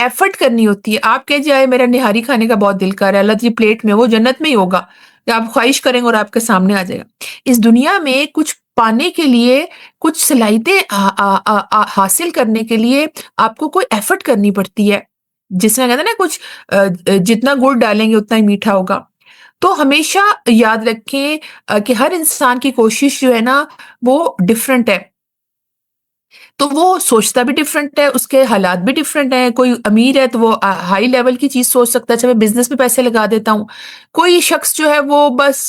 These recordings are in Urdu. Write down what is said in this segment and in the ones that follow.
ایفرٹ کرنی ہوتی ہے. آپ کہہ جائے میرا نہاری کھانے کا بہت دل کر رہا ہے، اللہ کی پلیٹ میں، وہ جنت میں ہی ہوگا کہ آپ خواہش کریں گے اور آپ کے سامنے آ جائے گا. اس دنیا میں کچھ پانے کے لیے، کچھ صلاحیتیں حاصل کرنے کے لیے آپ کو کوئی ایفرٹ کرنی پڑتی ہے. جس میں کہتے ہیں نا کچھ جتنا گڑ ڈالیں گے اتنا ہی میٹھا ہوگا. تو ہمیشہ یاد رکھیں کہ ہر انسان کی کوشش جو ہے نا وہ ڈفرنٹ ہے. تو وہ سوچتا بھی ڈفرنٹ ہے، اس کے حالات بھی ڈفرنٹ ہیں. کوئی امیر ہے تو وہ ہائی لیول کی چیز سوچ سکتا ہے، اچھا میں بزنس میں پیسے لگا دیتا ہوں. کوئی شخص جو ہے وہ بس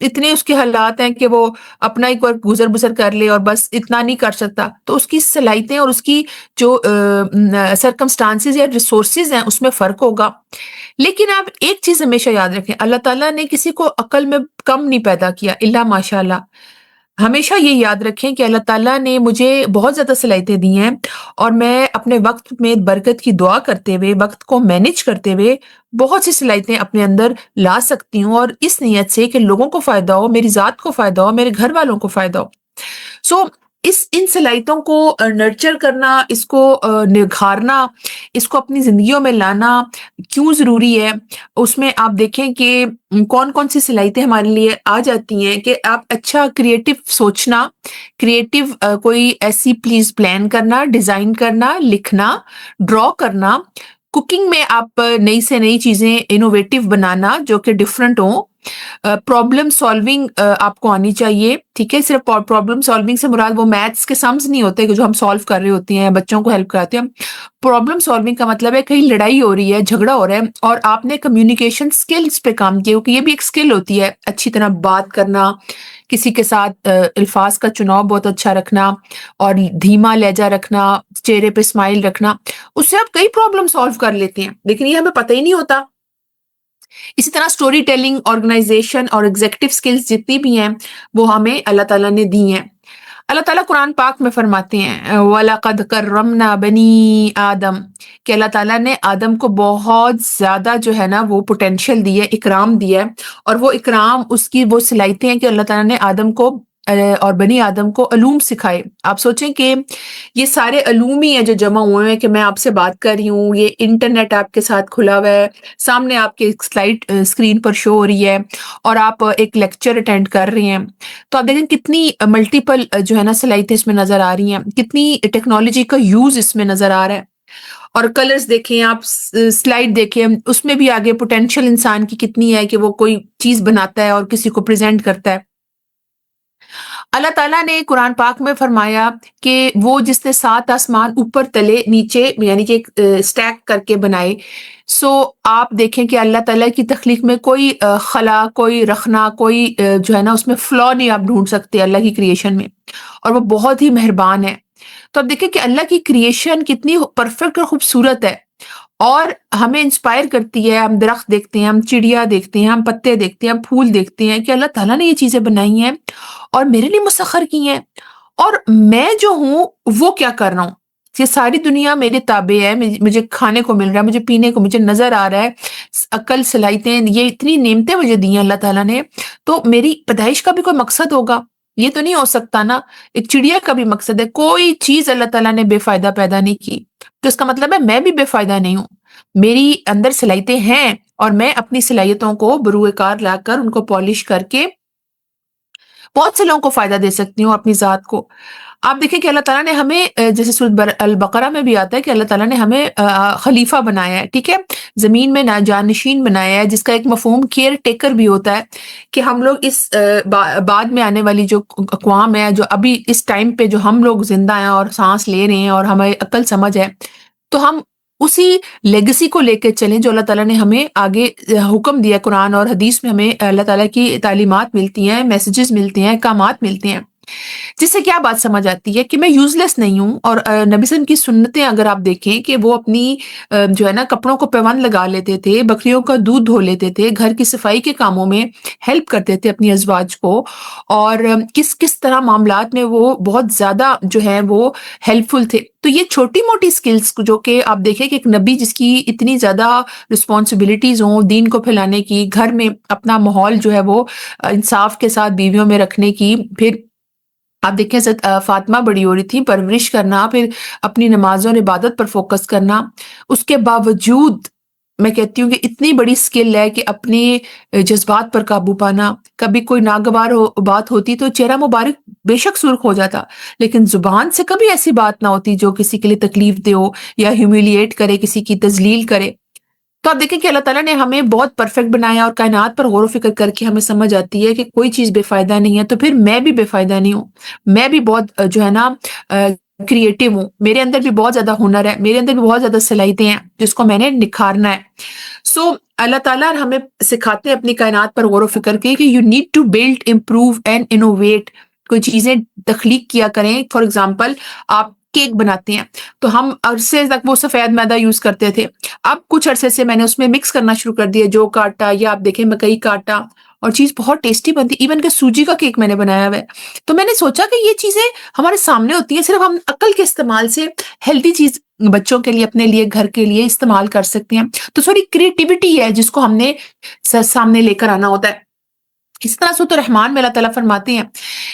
اتنے اس کے حالات ہیں کہ وہ اپنا ایک بار گزر بسر کر لے اور بس اتنا نہیں کر سکتا. تو اس کی صلاحیتیں اور اس کی جو سرکمسٹانسز یا ریسورسز ہیں اس میں فرق ہوگا. لیکن آپ ایک چیز ہمیشہ یاد رکھیں، اللہ تعالیٰ نے کسی کو عقل میں کم نہیں پیدا کیا الا ماشاء اللہ. ہمیشہ یہ یاد رکھیں کہ اللہ تعالیٰ نے مجھے بہت زیادہ صلاحیتیں دی ہیں، اور میں اپنے وقت میں برکت کی دعا کرتے ہوئے، وقت کو مینج کرتے ہوئے بہت سی صلاحیتیں اپنے اندر لا سکتی ہوں، اور اس نیت سے کہ لوگوں کو فائدہ ہو، میری ذات کو فائدہ ہو، میرے گھر والوں کو فائدہ ہو. سو ان صلاحیتوں کو نرچر کرنا، اس کو نکھارنا، اس کو اپنی زندگیوں میں لانا کیوں ضروری ہے. اس میں آپ دیکھیں کہ کون کون سی صلاحیتیں ہمارے لیے آ جاتی ہیں کہ آپ اچھا کریٹو سوچنا، کریٹو کوئی ایسی پلیز پلان کرنا، ڈیزائن کرنا، لکھنا، ڈرا کرنا. کوکنگ میں آپ نئی سے نئی چیزیں انوویٹو بنانا جو کہ ڈفرنٹ ہوں. پرابلم سالونگ آپ کو آنی چاہیے، ٹھیک ہے. صرف پرابلم سالونگ سے مراد وہ میتھس کے سمز نہیں ہوتے کہ جو ہم سالو کر رہے ہوتے ہیں، بچوں کو ہیلپ کراتے ہیں. پرابلم سالونگ کا مطلب ہے کہیں لڑائی ہو رہی ہے، جھگڑا ہو رہا ہے، اور آپ نے کمیونیکیشن سکلز پہ کام کیا، کیونکہ یہ بھی ایک سکل ہوتی ہے، اچھی طرح بات کرنا، کسی کے ساتھ الفاظ کا چناؤ بہت اچھا رکھنا، اور دھیما لہجہ رکھنا، چہرے پہ اسمائل رکھنا. اس سے آپ کئی پرابلم سالو کر لیتے ہیں، لیکن یہ ہمیں پتہ ہی نہیں ہوتا. اسی طرح سٹوری ٹیلنگ، آرگنائزیشن اور ایگزیکٹو سکلز جتنی بھی ہیں وہ ہمیں اللہ تعالیٰ نے دی ہیں. اللہ تعالیٰ قرآن پاک میں فرماتے ہیں وَلَقَدْ كَرَّمْنَا بَنِي آدم، کہ اللہ تعالیٰ نے آدم کو بہت زیادہ جو ہے نا وہ پوٹینشیل دی ہے، اکرام دیا ہے. اور وہ اکرام، اس کی وہ صلاحیتیں ہیں کہ اللہ تعالیٰ نے آدم کو اور بنی آدم کو علوم سکھائے. آپ سوچیں کہ یہ سارے علوم ہی ہیں جو جمع ہوئے ہیں کہ میں آپ سے بات کر رہی ہوں، یہ انٹرنیٹ آپ کے ساتھ کھلا ہوا ہے، سامنے آپ کے ایک سلائڈ اسکرین پر شو ہو رہی ہے، اور آپ ایک لیکچر اٹینڈ کر رہے ہیں. تو آپ دیکھیں کتنی ملٹیپل جو ہے نا صلاحیتیں اس میں نظر آ رہی ہیں، کتنی ٹیکنالوجی کا یوز اس میں نظر آ رہا ہے. اور کلرز دیکھیں آپ، سلائڈ دیکھیں، اس میں بھی آگے پوٹینشیل انسان کی کتنی ہے کہ وہ کوئی چیز بناتا ہے اور کسی کو پریزنٹ کرتا ہے. اللہ تعالیٰ نے قرآن پاک میں فرمایا کہ وہ جس نے 7 آسمان اوپر تلے نیچے یعنی کہ اسٹیک کر کے بنائے. سو آپ دیکھیں کہ اللہ تعالیٰ کی تخلیق میں کوئی خلا، کوئی رخنا، کوئی جو ہے نا اس میں فلا نہیں آپ ڈھونڈ سکتے اللہ کی کریشن میں، اور وہ بہت ہی مہربان ہے. تو آپ دیکھیں کہ اللہ کی کریشن کتنی پرفیکٹ اور خوبصورت ہے، اور ہمیں انسپائر کرتی ہے. ہم درخت دیکھتے ہیں، ہم چڑیا دیکھتے ہیں، ہم پتے دیکھتے ہیں، ہم پھول دیکھتے ہیں کہ اللہ تعالیٰ نے یہ چیزیں بنائی ہیں اور میرے لیے مسخر کی ہیں، اور میں جو ہوں وہ کیا کر رہا ہوں. یہ ساری دنیا میرے تابع ہے، مجھے کھانے کو مل رہا ہے، مجھے پینے کو، مجھے نظر آ رہا ہے، عقل، صلاحیتیں، یہ اتنی نعمتیں مجھے دی ہیں اللہ تعالیٰ نے. تو میری پیدائش کا بھی کوئی مقصد ہوگا، یہ تو نہیں ہو سکتا نا. ایک چڑیا کا بھی مقصد ہے، کوئی چیز اللہ تعالیٰ نے بے فائدہ پیدا نہیں کی. تو اس کا مطلب ہے میں بھی بے فائدہ نہیں ہوں، میری اندر صلاحیتیں ہیں، اور میں اپنی صلاحیتوں کو بروئے کار لا کر ان کو پالش کر کے بہت سے لوگوں کو فائدہ دے سکتی ہوں، اپنی ذات کو. آپ دیکھیں کہ اللہ تعالیٰ نے ہمیں جیسے سورۃ البقرہ میں بھی آتا ہے کہ اللہ تعالیٰ نے ہمیں خلیفہ بنایا ہے، ٹھیک ہے، زمین میں جانشین بنایا ہے، جس کا ایک مفہوم کیئر ٹیکر بھی ہوتا ہے کہ ہم لوگ اس بعد میں آنے والی جو اقوام ہے، جو ابھی اس ٹائم پہ جو ہم لوگ زندہ ہیں اور سانس لے رہے ہیں اور ہمیں عقل سمجھ ہے، تو ہم اسی لیگسی کو لے کے چلیں جو اللہ تعالیٰ نے ہمیں آگے حکم دیا. قرآن اور حدیث میں ہمیں اللہ تعالیٰ کی تعلیمات ملتی ہیں، میسیجز ملتے ہیں، احکامات ملتے ہیں، جس سے کیا بات سمجھ آتی ہے کہ میں یوز لیس نہیں ہوں. اور نبی صلی اللہ علیہ وسلم کی سنتیں اگر آپ دیکھیں کہ وہ اپنی جو ہے نا کپڑوں کو پیوند لگا لیتے تھے، بکریوں کا دودھ دھو لیتے تھے، گھر کی صفائی کے کاموں میں ہیلپ کرتے تھے اپنی ازواج کو، اور کس طرح معاملات میں وہ بہت زیادہ جو ہے وہ ہیلپ فل تھے. تو یہ چھوٹی موٹی سکلز جو کہ آپ دیکھیں کہ ایک نبی جس کی اتنی زیادہ رسپانسبلٹیز ہوں دین کو پھیلانے کی، گھر میں اپنا ماحول جو ہے وہ انصاف کے ساتھ بیویوں میں رکھنے کی، پھر آپ دیکھیں حضرت فاطمہ بڑی ہو رہی تھی، پرورش کرنا، پھر اپنی نمازوں اور عبادت پر فوکس کرنا، اس کے باوجود میں کہتی ہوں کہ اتنی بڑی سکل ہے کہ اپنے جذبات پر قابو پانا. کبھی کوئی ناگوار بات ہوتی تو چہرہ مبارک بے شک سرخ ہو جاتا، لیکن زبان سے کبھی ایسی بات نہ ہوتی جو کسی کے لیے تکلیف دہ ہو یا ہیومیلیٹ کرے، کسی کی تذلیل کرے. تو آپ دیکھیں کہ اللہ تعالیٰ نے ہمیں بہت پرفیکٹ بنایا، اور کائنات پر غور و فکر کر کے ہمیں سمجھ آتی ہے کہ کوئی چیز بے فائدہ نہیں ہے، تو پھر میں بھی بے فائدہ نہیں ہوں. میں بھی بہت جو ہے نا کریٹو ہوں، میرے اندر بھی بہت زیادہ ہنر ہے، میرے اندر بھی بہت زیادہ صلاحیتیں ہیں جس کو میں نے نکھارنا ہے. سو اللہ تعالیٰ ہمیں سکھاتے ہیں اپنی کائنات پر غور و فکر کے کہ you need to build, improve and innovate. کوئی چیزیں تخلیق کیا کریں. فار ایگزامپل آپ کیک بناتے ہیں تو ہم عرصے تک وہ سفید میدا یوز کرتے تھے، اب کچھ عرصے سے میں نے اس میں مکس کرنا شروع کر دیا، جو کا آٹا یا آپ دیکھیں مکئی کا آٹا، اور چیز بہت ٹیسٹی بنتی. ایون کہ سوجی کا کیک میں نے بنایا ہوا ہے. تو میں نے سوچا کہ یہ چیزیں ہمارے سامنے ہوتی ہیں، صرف ہم عقل کے استعمال سے ہیلدی چیز بچوں کے لیے، اپنے لیے، گھر کے لیے استعمال کر سکتے ہیں. تو تھوڑی کریٹیوٹی ہے جس کو ہم نے سامنے لے کر آنا ہوتا ہے. اس طرح سورۃ الرحمن میں اللہ تعالیٰ فرماتے ہیں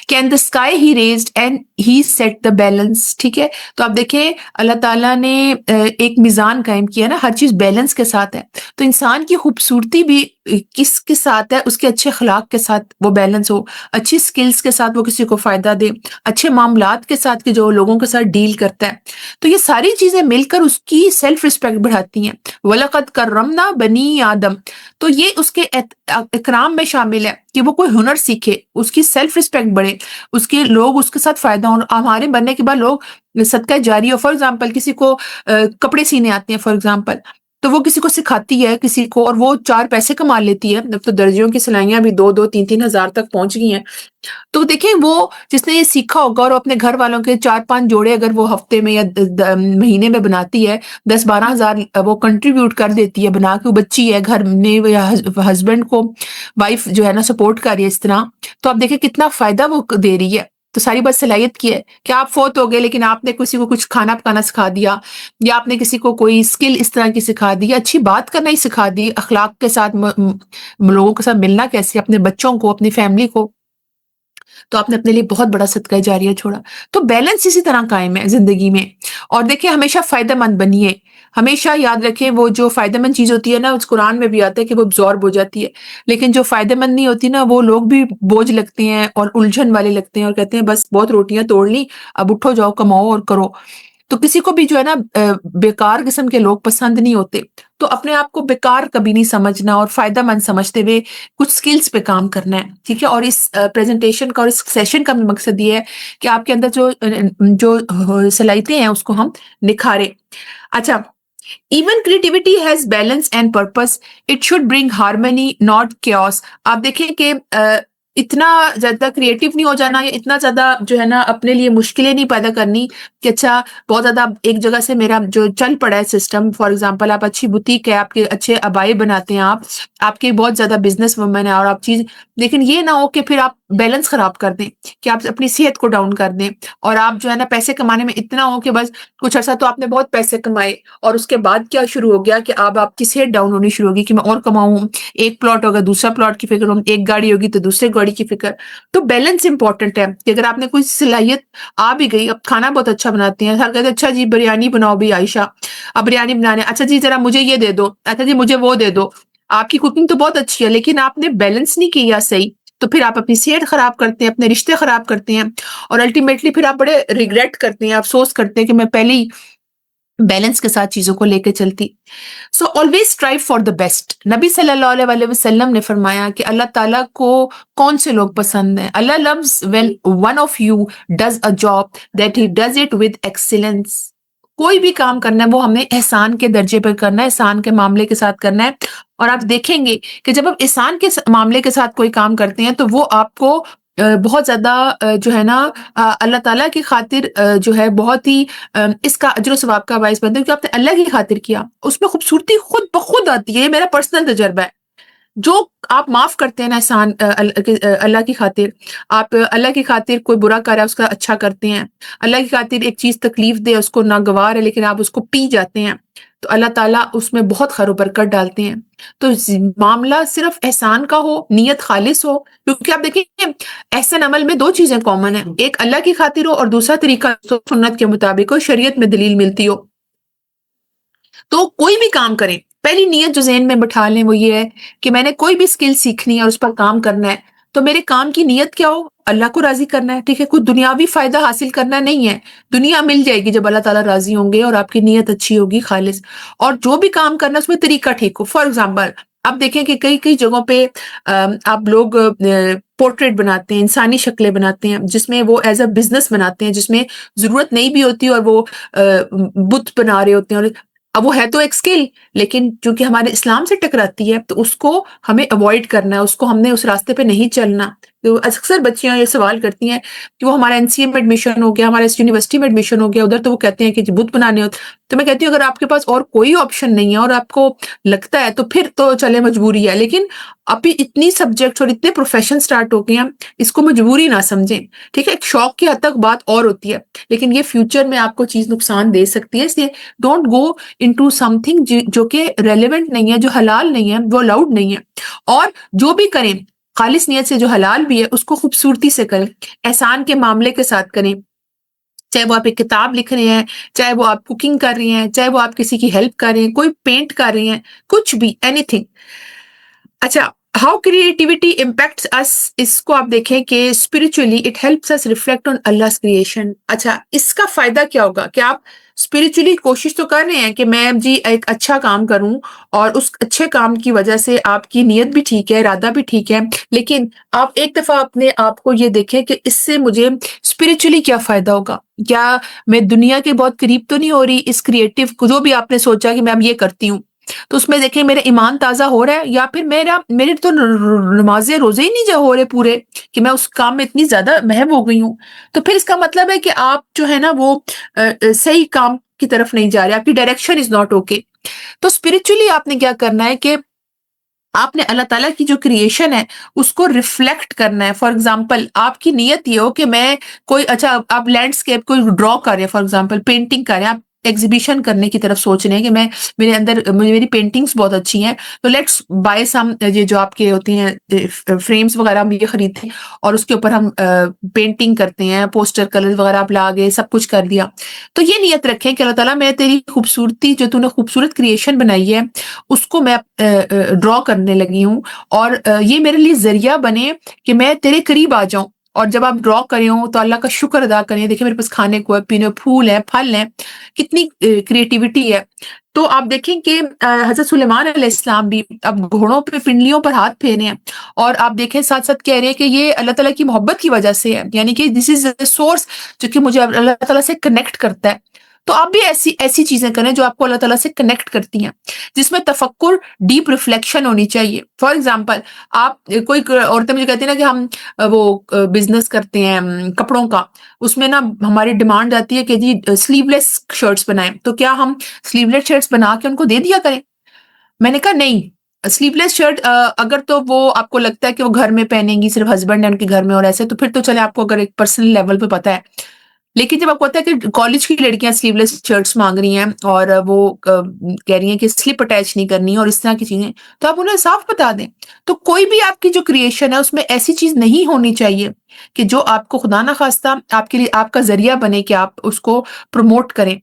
کہ and the sky he raised and he set the balance. ٹھیک ہے، تو آپ دیکھیں اللہ تعالیٰ نے ایک میزان قائم کیا نا، ہر چیز بیلنس کے ساتھ ہے. تو انسان کی خوبصورتی بھی کس کے ساتھ ہے؟ اس کے اچھے اخلاق کے ساتھ وہ بیلنس ہو، اچھی سکلز کے ساتھ وہ کسی کو فائدہ دے، اچھے معاملات کے ساتھ کہ جو لوگوں کے ساتھ ڈیل کرتا ہے. تو یہ ساری چیزیں مل کر اس کی سیلف رسپیکٹ بڑھاتی ہیں. وَلَقَدْ كَرَّمْنَا بَنِي آدم. تو یہ اس کے اکرام میں شامل ہے کہ وہ کوئی ہنر سیکھے، اس کی سیلف رسپیکٹ بڑھے، اس کے لوگ اس کے ساتھ فائدہ ہوں. ہمارے بننے کے بعد لوگ صدقہ جاری ہو. فار ایگزامپل کسی کو کپڑے سینے آتے ہیں، فار ایگزامپل، تو وہ کسی کو سکھاتی ہے کسی کو، اور وہ 4 پیسے کما لیتی ہے. اب تو درزیوں کی سلائیاں بھی 2-2 3-3 ہزار تک پہنچ گئی ہیں. تو دیکھیں وہ جس نے یہ سیکھا ہوگا اور اپنے گھر والوں کے 4-5 جوڑے اگر وہ ہفتے میں یا مہینے میں بناتی ہے، 10-12 ہزار وہ کنٹریبیوٹ کر دیتی ہے بنا کے. وہ بچی ہے گھر میں یا ہسبینڈ کو، وائف جو ہے نا سپورٹ کر رہی ہے اس طرح، تو آپ دیکھیں کتنا فائدہ وہ دے رہی ہے. تو ساری بات صلاحیت کی ہے کہ آپ فوت ہو گئے لیکن آپ نے کسی کو کچھ کھانا پکانا سکھا دیا، یا آپ نے کسی کو کوئی اسکل اس طرح کی سکھا دی، اچھی بات کرنا ہی سکھا دی، اخلاق کے ساتھ لوگوں کے ساتھ ملنا کیسے، اپنے بچوں کو، اپنی فیملی کو، تو آپ نے اپنے لیے بہت بڑا صدقہ جاریہ چھوڑا. تو بیلنس اسی طرح قائم ہے زندگی میں. اور دیکھیں ہمیشہ فائدہ مند بنیے. ہمیشہ یاد رکھیں وہ جو فائدہ مند چیز ہوتی ہے نا، اس قرآن میں بھی آتا ہے کہ وہ ابزارب ہو جاتی ہے، لیکن جو فائدہ مند نہیں ہوتی نا، وہ لوگ بھی بوجھ لگتے ہیں اور الجھن والے لگتے ہیں، اور کہتے ہیں بس بہت روٹیاں توڑ لی، اب اٹھو جاؤ کماؤ اور کرو. تو کسی کو بھی جو ہے نا بیکار قسم کے لوگ پسند نہیں ہوتے. تو اپنے آپ کو بیکار کبھی نہیں سمجھنا، اور فائدہ مند سمجھتے ہوئے کچھ سکلز پہ کام کرنا ہے. ٹھیک ہے، اور اس پریزنٹیشن کا اور اس سیشن کا بھی مقصد یہ ہے کہ آپ کے اندر جو صلاحیتیں ہیں اس کو ہم نکھاریں. اچھا، even creativity has balance and purpose, it should bring harmony not chaos. آپ دیکھیں کہ اتنا زیادہ کریٹیو نہیں ہو جانا، یا اتنا زیادہ جو ہے نا اپنے لیے مشکلیں نہیں پیدا کرنی کہ اچھا بہت زیادہ ایک جگہ سے میرا جو چل پڑا ہے سسٹم. فار ایگزامپل آپ اچھی بوتیک ہے، آپ کے اچھے ابائے بناتے ہیں، آپ کے بہت زیادہ بزنس وومن ہے، اور آپ چیز، لیکن یہ نہ ہو کہ پھر آپ بیلنس خراب کر دیں، کہ آپ اپنی صحت کو ڈاؤن کر دیں، اور آپ جو ہے نا پیسے کمانے میں اتنا ہو کہ بس کچھ عرصہ تو آپ نے بہت پیسے کمائے، اور اس کے بعد کیا شروع ہو گیا کہ اب آپ کی صحت ڈاؤن ہونی شروع ہوگی کہ میں اور کماؤں. ایک پلاٹ ہوگا دوسرا پلاٹ کی فکر، ایک گاڑی ہوگی تو دوسرے گاڑی کی فکر. تو بیلنس امپورٹنٹ ہے کہ اگر آپ نے کوئی صلاحیت آ بھی گئی، اب کھانا بہت اچھا بناتے ہیں، ہر کہتے اچھا جی بریانی بناؤ بھی عائشہ، اب بریانی بنانے، اچھا جی ذرا مجھے یہ دے دو، اچھا جی مجھے وہ دے دو. آپ کی کوکنگ تو بہت اچھی ہے لیکن آپ نے بیلنس نہیں کیا صحیح، تو پھر آپ اپنی صحت خراب کرتے ہیں، اپنے رشتے خراب کرتے ہیں، اور الٹیمیٹلی پھر آپ بڑے ریگریٹ کرتے ہیں، افسوس کرتے ہیں کہ میں پہلے ہی بیلنس کے ساتھ چیزوں کو لے کے چلتی. So always try for the best. نبی صلی اللہ علیہ وسلم نے فرمایا کہ اللہ تعالیٰ کو کون سے لوگ پسند ہیں؟ اللہ loves when one of you does a job that he does it with excellence. کوئی بھی کام کرنا ہے وہ ہمیں احسان کے درجے پر کرنا ہے، احسان کے معاملے کے ساتھ کرنا ہے. اور آپ دیکھیں گے کہ جب آپ احسان کے معاملے کے ساتھ کوئی کام کرتے ہیں تو وہ آپ کو بہت زیادہ جو ہے نا اللہ تعالیٰ کی خاطر جو ہے بہت ہی اس کا اجر و ثواب کا باعث بنتا ہے، کیونکہ آپ نے اللہ کی خاطر کیا، اس میں خوبصورتی خود بخود آتی ہے. یہ میرا پرسنل تجربہ ہے. جو آپ معاف کرتے ہیں نا احسان اللہ کی خاطر، آپ اللہ کی خاطر کوئی برا کر رہا ہے اس کا اچھا کرتے ہیں، اللہ کی خاطر ایک چیز تکلیف دے اس کو ناگوار ہے لیکن آپ اس کو پی جاتے ہیں، تو اللہ تعالیٰ اس میں بہت خیر و برکت ڈالتے ہیں۔ تو معاملہ صرف احسان کا ہو، نیت خالص ہو، کیونکہ آپ دیکھیں احسن عمل میں دو چیزیں کامن ہیں، ایک اللہ کی خاطر ہو اور دوسرا طریقہ سنت کے مطابق ہو، شریعت میں دلیل ملتی ہو۔ تو کوئی بھی کام کریں، پہلی نیت جو ذہن میں بٹھا لیں وہ یہ ہے کہ میں نے کوئی بھی اسکل سیکھنی ہے اور اس پر کام کرنا ہے، تو میرے کام کی نیت کیا ہو؟ اللہ کو راضی کرنا ہے، ٹھیک ہے؟ کوئی دنیاوی فائدہ حاصل کرنا نہیں ہے، دنیا مل جائے گی جب اللہ تعالیٰ راضی ہوں گے اور آپ کی نیت اچھی ہوگی خالص، اور جو بھی کام کرنا ہے اس میں طریقہ ٹھیک ہو۔ فار ایگزامپل آپ دیکھیں کہ کئی کئی جگہوں پہ آپ لوگ پورٹریٹ بناتے ہیں، انسانی شکلیں بناتے ہیں جس میں وہ ایز اے بزنس بناتے ہیں، جس میں ضرورت نہیں بھی ہوتی اور وہ بت بنا رہے ہوتے ہیں، اور اب وہ ہے تو ایک اسکل لیکن چونکہ ہمارے اسلام سے ٹکراتی ہے تو اس کو ہمیں اوائڈ کرنا ہے، اس کو ہم نے اس راستے پہ نہیں چلنا۔ تو اکثر بچیاں یہ سوال کرتی ہیں کہ وہ ہمارا این سی اے میں ایڈمیشن ہو گیا، ہمارا اس یونیورسٹی میں ایڈمیشن ہو گیا، ادھر تو وہ کہتے ہیں کہ بت بنانے ہوتے، تو میں کہتی ہوں اگر آپ کے پاس اور کوئی آپشن نہیں ہے اور آپ کو لگتا ہے تو پھر تو چلے مجبوری ہے، لیکن ابھی اتنی سبجیکٹس اور اتنے پروفیشن سٹارٹ ہو گئے ہیں، اس کو مجبوری نہ سمجھیں، ٹھیک ہے؟ ایک شوق کی حد تک بات اور ہوتی ہے لیکن یہ فیوچر میں آپ کو چیز نقصان دے سکتی ہے، اس لیے don't go into some thing جو کہ ریلیونٹ نہیں ہے، جو حلال نہیں ہے، وہ الاؤڈ نہیں ہے۔ اور جو بھی کریں خالص نیت سے، جو حلال بھی ہے اس کو خوبصورتی سے کریں، احسان کے معاملے کے ساتھ کریں، چاہے وہ آپ ایک کتاب لکھ رہے ہیں، چاہے وہ آپ کوکنگ کر رہی ہیں، چاہے وہ آپ کسی کی ہیلپ کر رہے ہیں، کوئی پینٹ کر رہی ہیں، کچھ بھی اینی تھنگ۔ اچھا، ہاؤ کریٹیوٹی امپیکٹس اس، اس کو آپ دیکھیں کہ spiritually it helps us reflect on اللہ's کریشن۔ اچھا، اس کا فائدہ کیا ہوگا کہ آپ اسپرچولی کوشش تو کر رہے ہیں کہ میں جی ایک اچھا کام کروں، اور اس اچھے کام کی وجہ سے آپ کی نیت بھی ٹھیک ہے، ارادہ بھی ٹھیک ہے، لیکن آپ ایک دفعہ اپنے آپ کو یہ دیکھیں کہ اس سے مجھے اسپرچولی کیا فائدہ ہوگا، کیا میں دنیا کے بہت قریب تو نہیں ہو رہی اس کریٹو جو بھی آپ نے سوچا کہ میں اب یہ کرتی ہوں، تو اس میں دیکھیں میرا ایمان تازہ ہو رہا ہے، یا پھر میرے تو نمازیں روزے ہی نہیں ہو رہے پورے کہ میں اس کام میں اتنی زیادہ محو ہو گئی ہوں، تو پھر اس کا مطلب ہے کہ آپ جو ہے نا وہ صحیح کام کی طرف نہیں جا رہے، آپ کی ڈائریکشن از ناٹ اوکے۔ تو اسپرچولی آپ نے کیا کرنا ہے کہ آپ نے اللہ تعالیٰ کی جو کریشن ہے اس کو ریفلیکٹ کرنا ہے۔ فار ایگزامپل آپ کی نیت یہ ہو کہ میں کوئی اچھا، آپ لینڈسکیپ کوئی ڈرا کر رہے ہیں، فار ایگزامپل پینٹنگ کر رہے ہیں، آپ ایگزیبیشن کرنے کی طرف سوچ رہے ہیں کہ میں میرے اندر میری پینٹنگس بہت اچھی ہیں، تو لیٹس بائی سم، یہ جو آپ کے ہوتی ہیں فریمز وغیرہ ہم یہ خریدتے ہیں اور اس کے اوپر ہم پینٹنگ کرتے ہیں، پوسٹر کلر وغیرہ آپ لا گئے، سب کچھ کر دیا، تو یہ نیت رکھیں کہ اللہ تعالیٰ میں تیری خوبصورتی جو تو نے خوبصورت کریشن بنائی ہے اس کو میں ڈرا کرنے لگی ہوں، اور یہ میرے لیے ذریعہ بنے کہ میں تیرے قریب آ جاؤں، اور جب آپ ڈرا کرے ہوں تو اللہ کا شکر ادا کریں، دیکھیں میرے پاس کھانے کو ہے، پینے پھول ہیں، پھل ہیں، کتنی کریٹیوٹی ہے۔ تو آپ دیکھیں کہ حضرت سلیمان علیہ السلام بھی اب گھوڑوں پہ پنڈلیوں پر ہاتھ پھیرے ہیں، اور آپ دیکھیں ساتھ ساتھ کہہ رہے ہیں کہ یہ اللہ تعالیٰ کی محبت کی وجہ سے ہے، یعنی کہ دس از اے سورس جو کہ مجھے اللہ تعالیٰ سے کنیکٹ کرتا ہے۔ تو آپ بھی ایسی چیزیں کریں جو آپ کو اللہ تعالیٰ سے کنیکٹ کرتی ہیں، جس میں تفکر، ڈیپ ریفلیکشن ہونی چاہیے۔ فار ایگزامپل آپ کوئی عورتیں مجھے کہتی ہیں نا کہ ہم وہ بزنس کرتے ہیں کپڑوں کا، اس میں نا ہماری ڈیمانڈ آتی ہے کہ جی سلیو لیس شرٹس بنائیں، تو کیا ہم سلیو لیس شرٹس بنا کے ان کو دے دیا کریں؟ میں نے کہا نہیں، سلیو لیس شرٹ اگر تو وہ آپ کو لگتا ہے کہ وہ گھر میں پہنیں گی، صرف ہسبینڈ ہے ان کے گھر میں اور ایسے، تو پھر تو چلے آپ کو اگر ایک پرسنل لیول پہ پتا ہے، لیکن جب آپ کو پتا ہے کہ کالج کی لڑکیاں سلیو لیس شرٹس مانگ رہی ہیں اور وہ کہہ رہی ہیں کہ سلپ اٹیچ نہیں کرنی اور اس طرح کی چیزیں، تو آپ انہیں صاف بتا دیں۔ تو کوئی بھی آپ کی جو کریشن ہے اس میں ایسی چیز نہیں ہونی چاہیے کہ جو آپ کو خدا نخواستہ آپ کے لیے آپ کا ذریعہ بنے کہ آپ اس کو پروموٹ کریں۔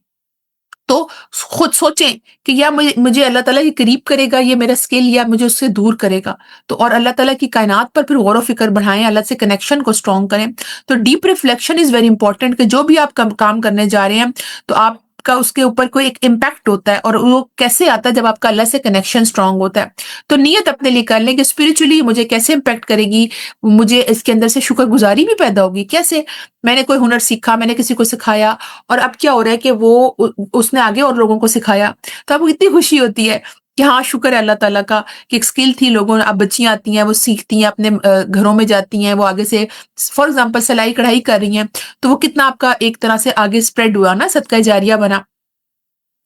تو خود سوچیں کہ یا مجھے اللہ تعالیٰ کے قریب کرے گا یہ میرا اسکل، یا مجھے اس سے دور کرے گا، تو اور اللہ تعالیٰ کی کائنات پر پھر غور و فکر بڑھائیں، اللہ سے کنیکشن کو اسٹرانگ کریں۔ تو deep reflection is very important کہ جو بھی آپ کام کرنے جا رہے ہیں تو آپ کا اس کے اوپر کوئی ایک امپیکٹ ہوتا ہے، اور وہ کیسے آتا ہے جب آپ کا اللہ سے کنیکشن اسٹرانگ ہوتا ہے۔ تو نیت اپنے لیے کر لیں کہ اسپرچولی مجھے کیسے امپیکٹ کرے گی، مجھے اس کے اندر سے شکر گزاری بھی پیدا ہوگی، کیسے میں نے کوئی ہنر سیکھا، میں نے کسی کو سکھایا، اور اب کیا ہو رہا ہے کہ وہ اس نے آگے اور لوگوں کو سکھایا، تو اب کو اتنی خوشی ہوتی ہے کہ ہاں شکر ہے اللہ تعالیٰ کا کہ ایک اسکل تھی لوگوں نے، اب بچیاں آتی ہیں وہ سیکھتی ہیں، اپنے گھروں میں جاتی ہیں، وہ آگے سے فار ایگزامپل سلائی کڑھائی کر رہی ہیں، تو وہ کتنا آپ کا ایک طرح سے آگے اسپریڈ ہوا نا، صدقہ جاریہ بنا۔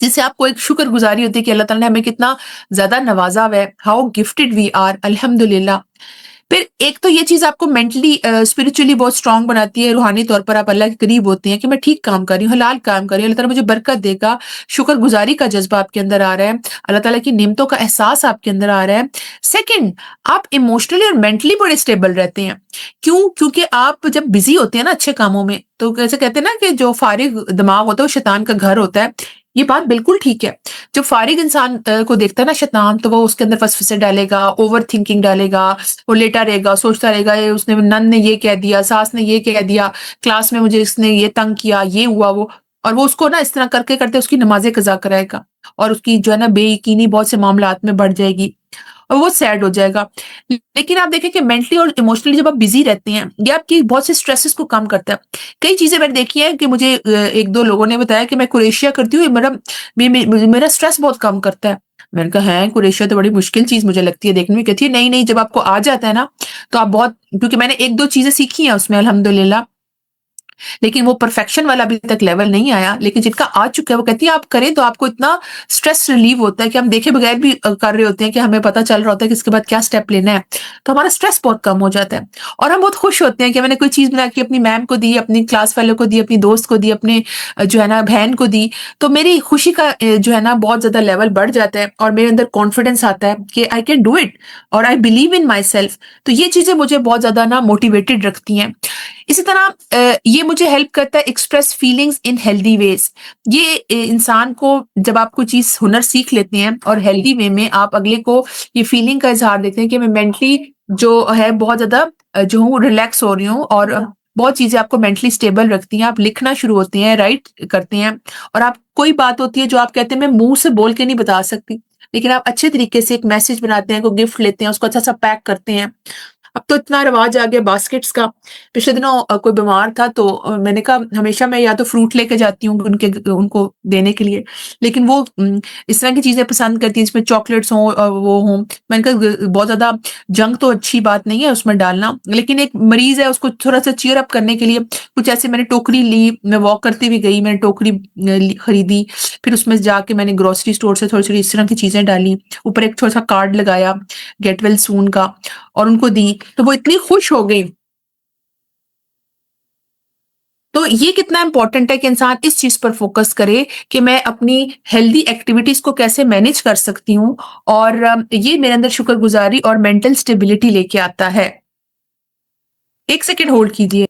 جس سے آپ کو ایک شکر گزاری ہوتی ہے کہ اللہ تعالیٰ نے ہمیں کتنا زیادہ نوازا ہوا ہے، ہاؤ گفٹیڈ وی آر، الحمدللہ۔ پھر ایک تو یہ چیز آپ کو مینٹلی اسپرچولی بہت اسٹرانگ بناتی ہے، روحانی طور پر آپ اللہ کے قریب ہوتے ہیں کہ میں ٹھیک کام کر رہی ہوں، حلال کام کر رہی ہوں، اللہ تعالیٰ مجھے برکت دے گا، شکر گزاری کا جذبہ آپ کے اندر آ رہا ہے، اللہ تعالیٰ کی نعمتوں کا احساس آپ کے اندر آ رہا ہے۔ سیکنڈ، آپ ایموشنلی اور مینٹلی بڑے اسٹیبل رہتے ہیں۔ کیوں؟ کیونکہ آپ جب بزی ہوتے ہیں نا اچھے کاموں میں، تو کیسے کہتے ہیں نا کہ جو فارغ دماغ ہوتا ہے وہ شیطان کا گھر ہوتا ہے، یہ بات بالکل ٹھیک ہے۔ جو فارغ انسان کو دیکھتا ہے نا شیطان، تو وہ اس کے اندر وسوسے ڈالے گا، اوور تھنکنگ ڈالے گا، وہ لیٹا رہے گا، سوچتا رہے گا یہ اس نے نن نے یہ کہہ دیا، ساس نے یہ کہہ دیا، کلاس میں مجھے اس نے یہ تنگ کیا، یہ ہوا وہ، اور وہ اس کو نا اس طرح کرتے کرتے اس کی نمازیں قضا کرائے گا، اور اس کی جو ہے نا بے یقینی بہت سے معاملات میں بڑھ جائے گی، اور وہ سیڈ ہو جائے گا۔ لیکن آپ دیکھیں کہ مینٹلی اور ایموشنلی جب آپ بزی رہتے ہیں، یہ آپ کی بہت سے اسٹریسز کو کم کرتا ہے۔ کئی چیزیں میں نے دیکھی ہیں کہ مجھے ایک دو لوگوں نے بتایا کہ میں کوریشیا کرتی ہوں، میرا اسٹریس بہت کم کرتا ہے۔ میں نے کہا ہے کوریشیا تو بڑی مشکل چیز مجھے لگتی ہے دیکھنے میں، کہتی ہے نہیں نہیں، جب آپ کو آ جاتا ہے نا تو آپ بہت، کیونکہ میں نے ایک دو چیزیں سیکھی ہیں اس میں الحمدللہ، لیکن وہ پرفیکشن والا ابھی تک لیول نہیں آیا، لیکن جن کا آ چکا ہے وہ کہتی ہے آپ کریں تو آپ کو اتنا اسٹریس ریلیو ہوتا ہے کہ ہم دیکھے بغیر بھی کر رہے ہوتے ہیں کہ ہمیں پتہ چل رہا ہوتا ہے کہ اس کے بعد کیا سٹیپ لینا ہے، تو ہمارا اسٹریس بہت کم ہو جاتا ہے، اور ہم بہت خوش ہوتے ہیں کہ میں نے کوئی چیز بنا کے اپنی میم کو دی، اپنی کلاس فیلو کو دی، اپنی دوست کو دی، اپنے جو ہے نا بہن کو دی، تو میری خوشی کا جو ہے نا بہت زیادہ لیول بڑھ جاتا ہے، اور میرے اندر کانفیڈنس آتا ہے کہ آئی کین ڈو اٹ، اور I believe in my self. تو یہ چیزیں مجھے بہت زیادہ نا موٹیویٹڈ رکھتی ہیں۔ اسی طرح یہ مجھے ہیلپ کرتا ہے ایکسپریس فیلنگز ان ہیلدی ویز۔ یہ انسان کو، جب آپ کوئی چیز ہنر سیکھ لیتے ہیں اور ہیلدی وے میں آپ اگلے کو یہ فیلنگ کا اظہار دیتے ہیں کہ میں مینٹلی جو ہے بہت زیادہ جو ہوں ریلیکس ہو رہی ہوں، اور بہت چیزیں آپ کو مینٹلی اسٹیبل رکھتی ہیں، آپ لکھنا شروع ہوتے ہیں، رائٹ کرتے ہیں، اور آپ کوئی بات ہوتی ہے جو آپ کہتے ہیں میں منہ سے بول کے نہیں بتا سکتی، لیکن آپ اچھے طریقے سے ایک میسج بناتے ہیں، کوئی گفٹ لیتے ہیں، اس کو اچھا سا پیک کرتے ہیں۔ اب تو اتنا رواج آ گیا باسکٹس کا۔ پچھلے دنوں کوئی بیمار تھا تو میں نے کہا ہمیشہ میں یا تو فروٹ لے کے جاتی ہوں ان کو دینے کے لیے، لیکن وہ اس طرح کی چیزیں پسند کرتی ہیں جس میں چاکلیٹس ہوں اور وہ ہوں۔ میں نے کہا بہت زیادہ جنک تو اچھی بات نہیں ہے اس میں ڈالنا، لیکن ایک مریض ہے اس کو تھوڑا سا چیئر اپ کرنے کے لیے کچھ ایسے میں نے ٹوکری لی، میں واک کرتے ہوئے گئی، میں نے ٹوکری خریدی، پھر اس میں جا کے میں نے گروسری اسٹور سے تھوڑی تھوڑی اس طرح کی چیزیں ڈالی، اوپر ایک تھوڑا سا کارڈ لگایا گیٹ ویل سون کا، اور ان کو دی، تو وہ اتنی خوش ہو گئی۔ تو یہ کتنا امپورٹنٹ ہے کہ انسان اس چیز پر فوکس کرے کہ میں اپنی ہیلدی ایکٹیویٹیز کو کیسے مینج کر سکتی ہوں، اور یہ میرے اندر شکر گزاری اور مینٹل اسٹیبلٹی لے کے آتا ہے۔ ایک سیکنڈ ہولڈ کیجیے۔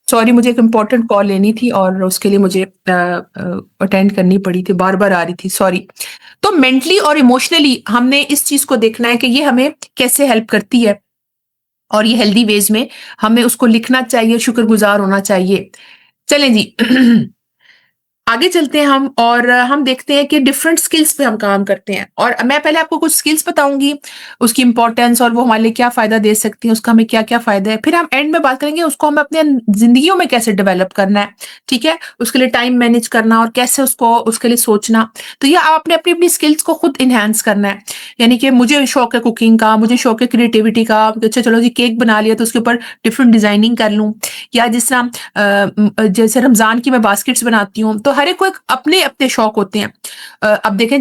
سوری، مجھے ایک امپورٹنٹ کال لینی تھی اور اس کے لیے مجھے اٹینڈ کرنی پڑی تھی، بار بار آ رہی تھی، سوری۔ تو مینٹلی اور ایموشنلی ہم نے اس چیز کو دیکھنا ہے کہ یہ ہمیں کیسے ہیلپ کرتی ہے، اور یہ ہیلدی ویز میں ہمیں اس کو لکھنا چاہیے، شکر گزار ہونا چاہیے۔ چلیں جی آگے چلتے ہیں ہم، اور ہم دیکھتے ہیں کہ ڈفرنٹ سکلز پہ ہم کام کرتے ہیں، اور میں پہلے آپ کو کچھ سکلز بتاؤں گی، اس کی امپورٹینس اور وہ ہمارے لیے کیا فائدہ دے سکتی ہیں، اس کا ہمیں کیا کیا فائدہ ہے، پھر ہم اینڈ میں بات کریں گے اس کو ہمیں اپنے زندگیوں میں کیسے ڈیولپ کرنا ہے، ٹھیک ہے، اس کے لیے ٹائم مینج کرنا اور کیسے اس کے لیے سوچنا۔ تو یہ آپ نے اپنی اپنی سکلز کو خود انہینس کرنا ہے، یعنی کہ مجھے شوق ہے کوکنگ کا، مجھے شوق ہے کریٹیوٹی کا، اچھا چلو جی کیک بنا لیا تو اس کے اوپر ڈفرنٹ ڈیزائننگ کر لوں، یا جس طرح جیسے رمضان کی میں باسکٹس بناتی ہوں، تو ہر ایک کو ایک اپنے اپنے شوق ہوتے ہیں۔ اب دیکھیں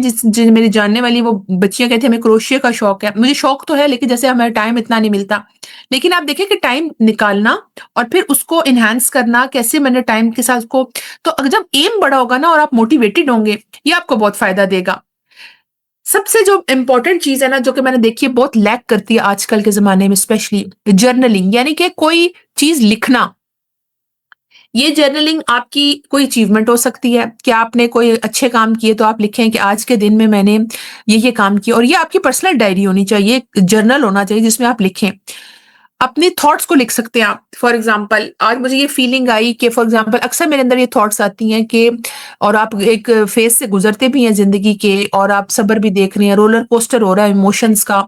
میری جاننے والی وہ بچیاں کہتی ہیں ہمیں کروشیا کا شوق ہے، مجھے شوق تو ہے لیکن جیسے ہمیں ٹائم اتنا نہیں ملتا، لیکن آپ دیکھیں کہ ٹائم نکالنا اور پھر اس کو انہینس کرنا کیسے، میں نے ٹائم کے ساتھ کو، تو اگر جب ایم بڑا ہوگا نا اور آپ موٹیویٹڈ ہوں گے، یہ آپ کو بہت فائدہ دے گا۔ سب سے جو امپورٹنٹ چیز ہے نا جو کہ میں نے دیکھی ہے بہت لیک کرتی ہے آج کل کے زمانے میں اسپیشلی، جرنلنگ، یعنی کہ کوئی چیز لکھنا۔ یہ جرنلنگ آپ کی کوئی اچیومنٹ ہو سکتی ہے کہ آپ نے کوئی اچھے کام کیے تو آپ لکھیں کہ آج کے دن میں نے یہ کام کیا، اور یہ آپ کی پرسنل ڈائری ہونی چاہیے، ایک جرنل ہونا چاہیے جس میں آپ لکھیں، اپنے تھاٹس کو لکھ سکتے ہیں آپ۔ فار ایگزامپل آج مجھے یہ فیلنگ آئی کہ فار ایگزامپل اکثر میرے اندر یہ تھاٹس آتی ہیں کہ، اور آپ ایک فیز سے گزرتے بھی ہیں زندگی کے، اور آپ صبر بھی دیکھ رہے ہیں، رولر کوسٹر ہو رہا ہے ایموشنز کا،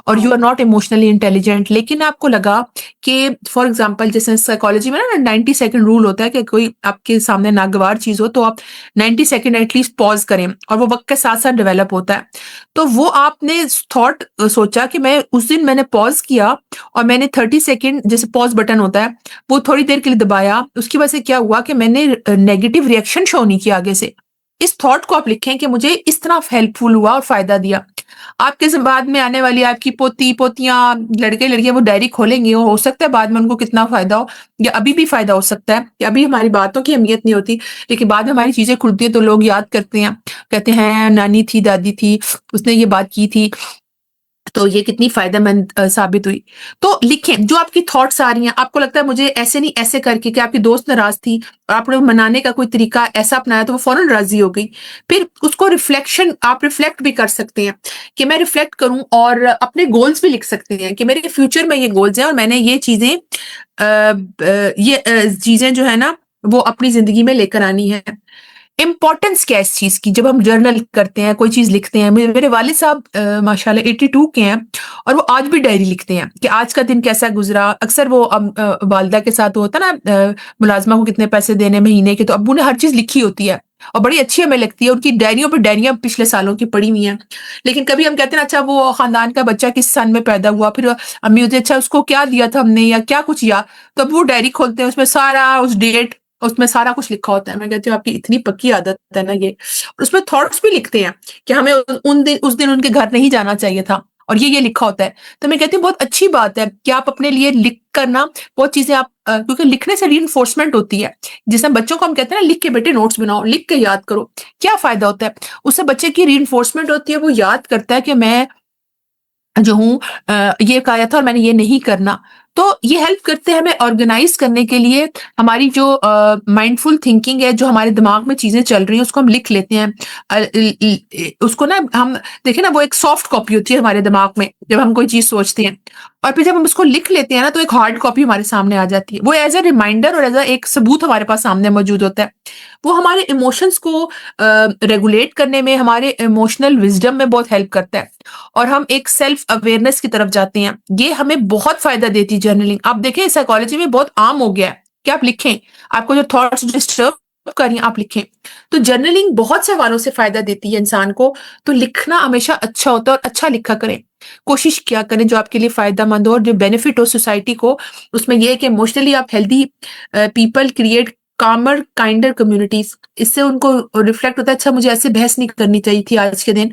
اور you are not emotionally intelligent, لیکن آپ کو لگا کہ فار ایگزامپل جیسے سائیکالوجی میں نا 90 سیکنڈ رول ہوتا ہے کہ کوئی آپ کے سامنے ناگوار چیز ہو تو آپ 90 سیکنڈ ایٹ لیسٹ پاز کریں، اور وہ وقت کے ساتھ ساتھ ڈیولپ ہوتا ہے۔ تو وہ آپ نے تھاٹ سوچا کہ میں اس دن میں نے پاز کیا اور میں نے 30 سیکنڈ جیسے پاز بٹن ہوتا ہے وہ تھوڑی دیر کے لیے دبایا, اس کی وجہ سے کیا ہوا کہ میں نے نیگیٹو ریئیکشن شو نہیں کیا آگے سے. اس تھاٹ کو آپ لکھیں کہ مجھے اس طرح ہیلپ فل ہوا اور فائدہ دیا. آپ کے بعد میں آنے والی آپ کی پوتی پوتیاں لڑکے لڑکیاں وہ ڈائری کھولیں گی, وہ ہو سکتا ہے بعد میں ان کو کتنا فائدہ ہو, یا ابھی بھی فائدہ ہو سکتا ہے کہ ابھی ہماری باتوں کی اہمیت نہیں ہوتی, لیکن بعد میں ہماری چیزیں کھلتی ہیں تو لوگ یاد کرتے ہیں, کہتے ہیں نانی تھی, دادی تھی, اس نے یہ بات کی تھی, تو یہ کتنی فائدہ مند ثابت ہوئی. تو لکھیں جو آپ کی تھاٹس آ رہی ہیں, آپ کو لگتا ہے مجھے ایسے نہیں ایسے کر کے, کہ آپ کی دوست ناراض تھی اور آپ نے منانے کا کوئی طریقہ ایسا اپنایا تو وہ فوراً راضی ہو گئی. پھر اس کو آپ ریفلیکٹ بھی کر سکتے ہیں کہ میں ریفلیکٹ کروں, اور اپنے گولز بھی لکھ سکتے ہیں کہ میرے فیوچر میں یہ گولز ہیں اور میں نے یہ چیزیں جو ہے نا وہ اپنی زندگی میں لے کر آنی ہے. امپورٹنس کیا ہے اس چیز کی جب ہم جرنل کرتے ہیں, کوئی چیز لکھتے ہیں. میرے والد صاحب ماشاءاللہ 82 کے ہیں اور وہ آج بھی ڈائری لکھتے ہیں کہ آج کا دن کیسا گزرا. اکثر وہ والدہ کے ساتھ ہوتا نا ملازمہ کو کتنے پیسے دینے مہینے کے, تو ابو نے ہر چیز لکھی ہوتی ہے اور بڑی اچھی ہمیں لگتی ہے. ان کی ڈائریوں پہ ڈائریاں پچھلے سالوں کی پڑی ہوئی ہیں. لیکن کبھی ہم کہتے ہیں اچھا وہ خاندان کا بچہ کس سن میں پیدا ہوا, پھر امی ہوتی اچھا اس کو کیا دیا تھا ہم نے یا کیا کچھ کیا, تو اب وہ ڈائری کھولتے ہیں, اس میں سارا اس ڈیٹ اس میں سارا کچھ لکھا ہوتا ہے. میں کہتی ہوں آپ کی اتنی پکی عادت ہے نا یہ. اور اس میں تھاٹس بھی لکھتے ہیں کہ ہمیں اس دن ان کے گھر نہیں جانا چاہیے تھا اور یہ لکھا ہوتا ہے. تو میں کہتی ہوں بہت اچھی بات ہے کہ آپ اپنے لیے لکھ کرنا بہت چیزیں آپ کیونکہ لکھنے سے ری انفورسمنٹ ہوتی ہے. جس میں بچوں کو ہم کہتے ہیں نا لکھ کے بیٹے نوٹس بناؤ, لکھ کے یاد کرو. کیا فائدہ ہوتا ہے اس سے؟ بچے کی ری انفورسمنٹ ہوتی ہے, وہ یاد کرتا ہے کہ میں جو ہوں یہ کہا تھا اور میں نے یہ نہیں کرنا. تو یہ ہیلپ کرتے ہیں ہمیں آرگنائز کرنے کے لیے. ہماری جو مائنڈ فل تھنکنگ ہے, جو ہمارے دماغ میں چیزیں چل رہی ہیں اس کو ہم لکھ لیتے ہیں. اس کو نا ہم دیکھیں نا وہ ایک سافٹ کاپی ہوتی ہے ہمارے دماغ میں جب ہم کوئی چیز سوچتے ہیں, اور پھر جب ہم اس کو لکھ لیتے ہیں نا تو ایک ہارڈ کاپی ہمارے سامنے آ جاتی ہے. وہ ایز اے ریمائنڈر اور ایز اے ایک ثبوت ہمارے پاس سامنے موجود ہوتا ہے. وہ ہمارے ایموشنس کو ریگولیٹ کرنے میں, ہمارے ایموشنل وزڈم میں بہت ہیلپ کرتا ہے, اور ہم ایک سیلف اویئرنیس کی طرف جاتے ہیں. یہ ہمیں بہت فائدہ دیتی ہے جرنلنگ. آپ دیکھیں سائیکالوجی میں بہت عام ہو گیا ہے کہ آپ لکھیں, آپ کو جو تھاٹس ڈسٹرب کر رہی ہیں آپ لکھیں. تو جرنلنگ بہت سے حوالوں سے فائدہ دیتی ہے انسان کو. تو لکھنا ہمیشہ اچھا ہوتا ہے اور اچھا لکھا کریں. کوشش کیا کریں جو آپ کے لیے فائدہ مند ہو اور جو بینیفٹ ہو سوسائٹی کو. اس میں یہ ہے کہ ایموشنلی آپ healthy people create calmer kinder communities. اس سے ان کو ریفلیکٹ ہوتا ہے اچھا مجھے ایسے بحث نہیں کرنی چاہیے تھی آج کے دن,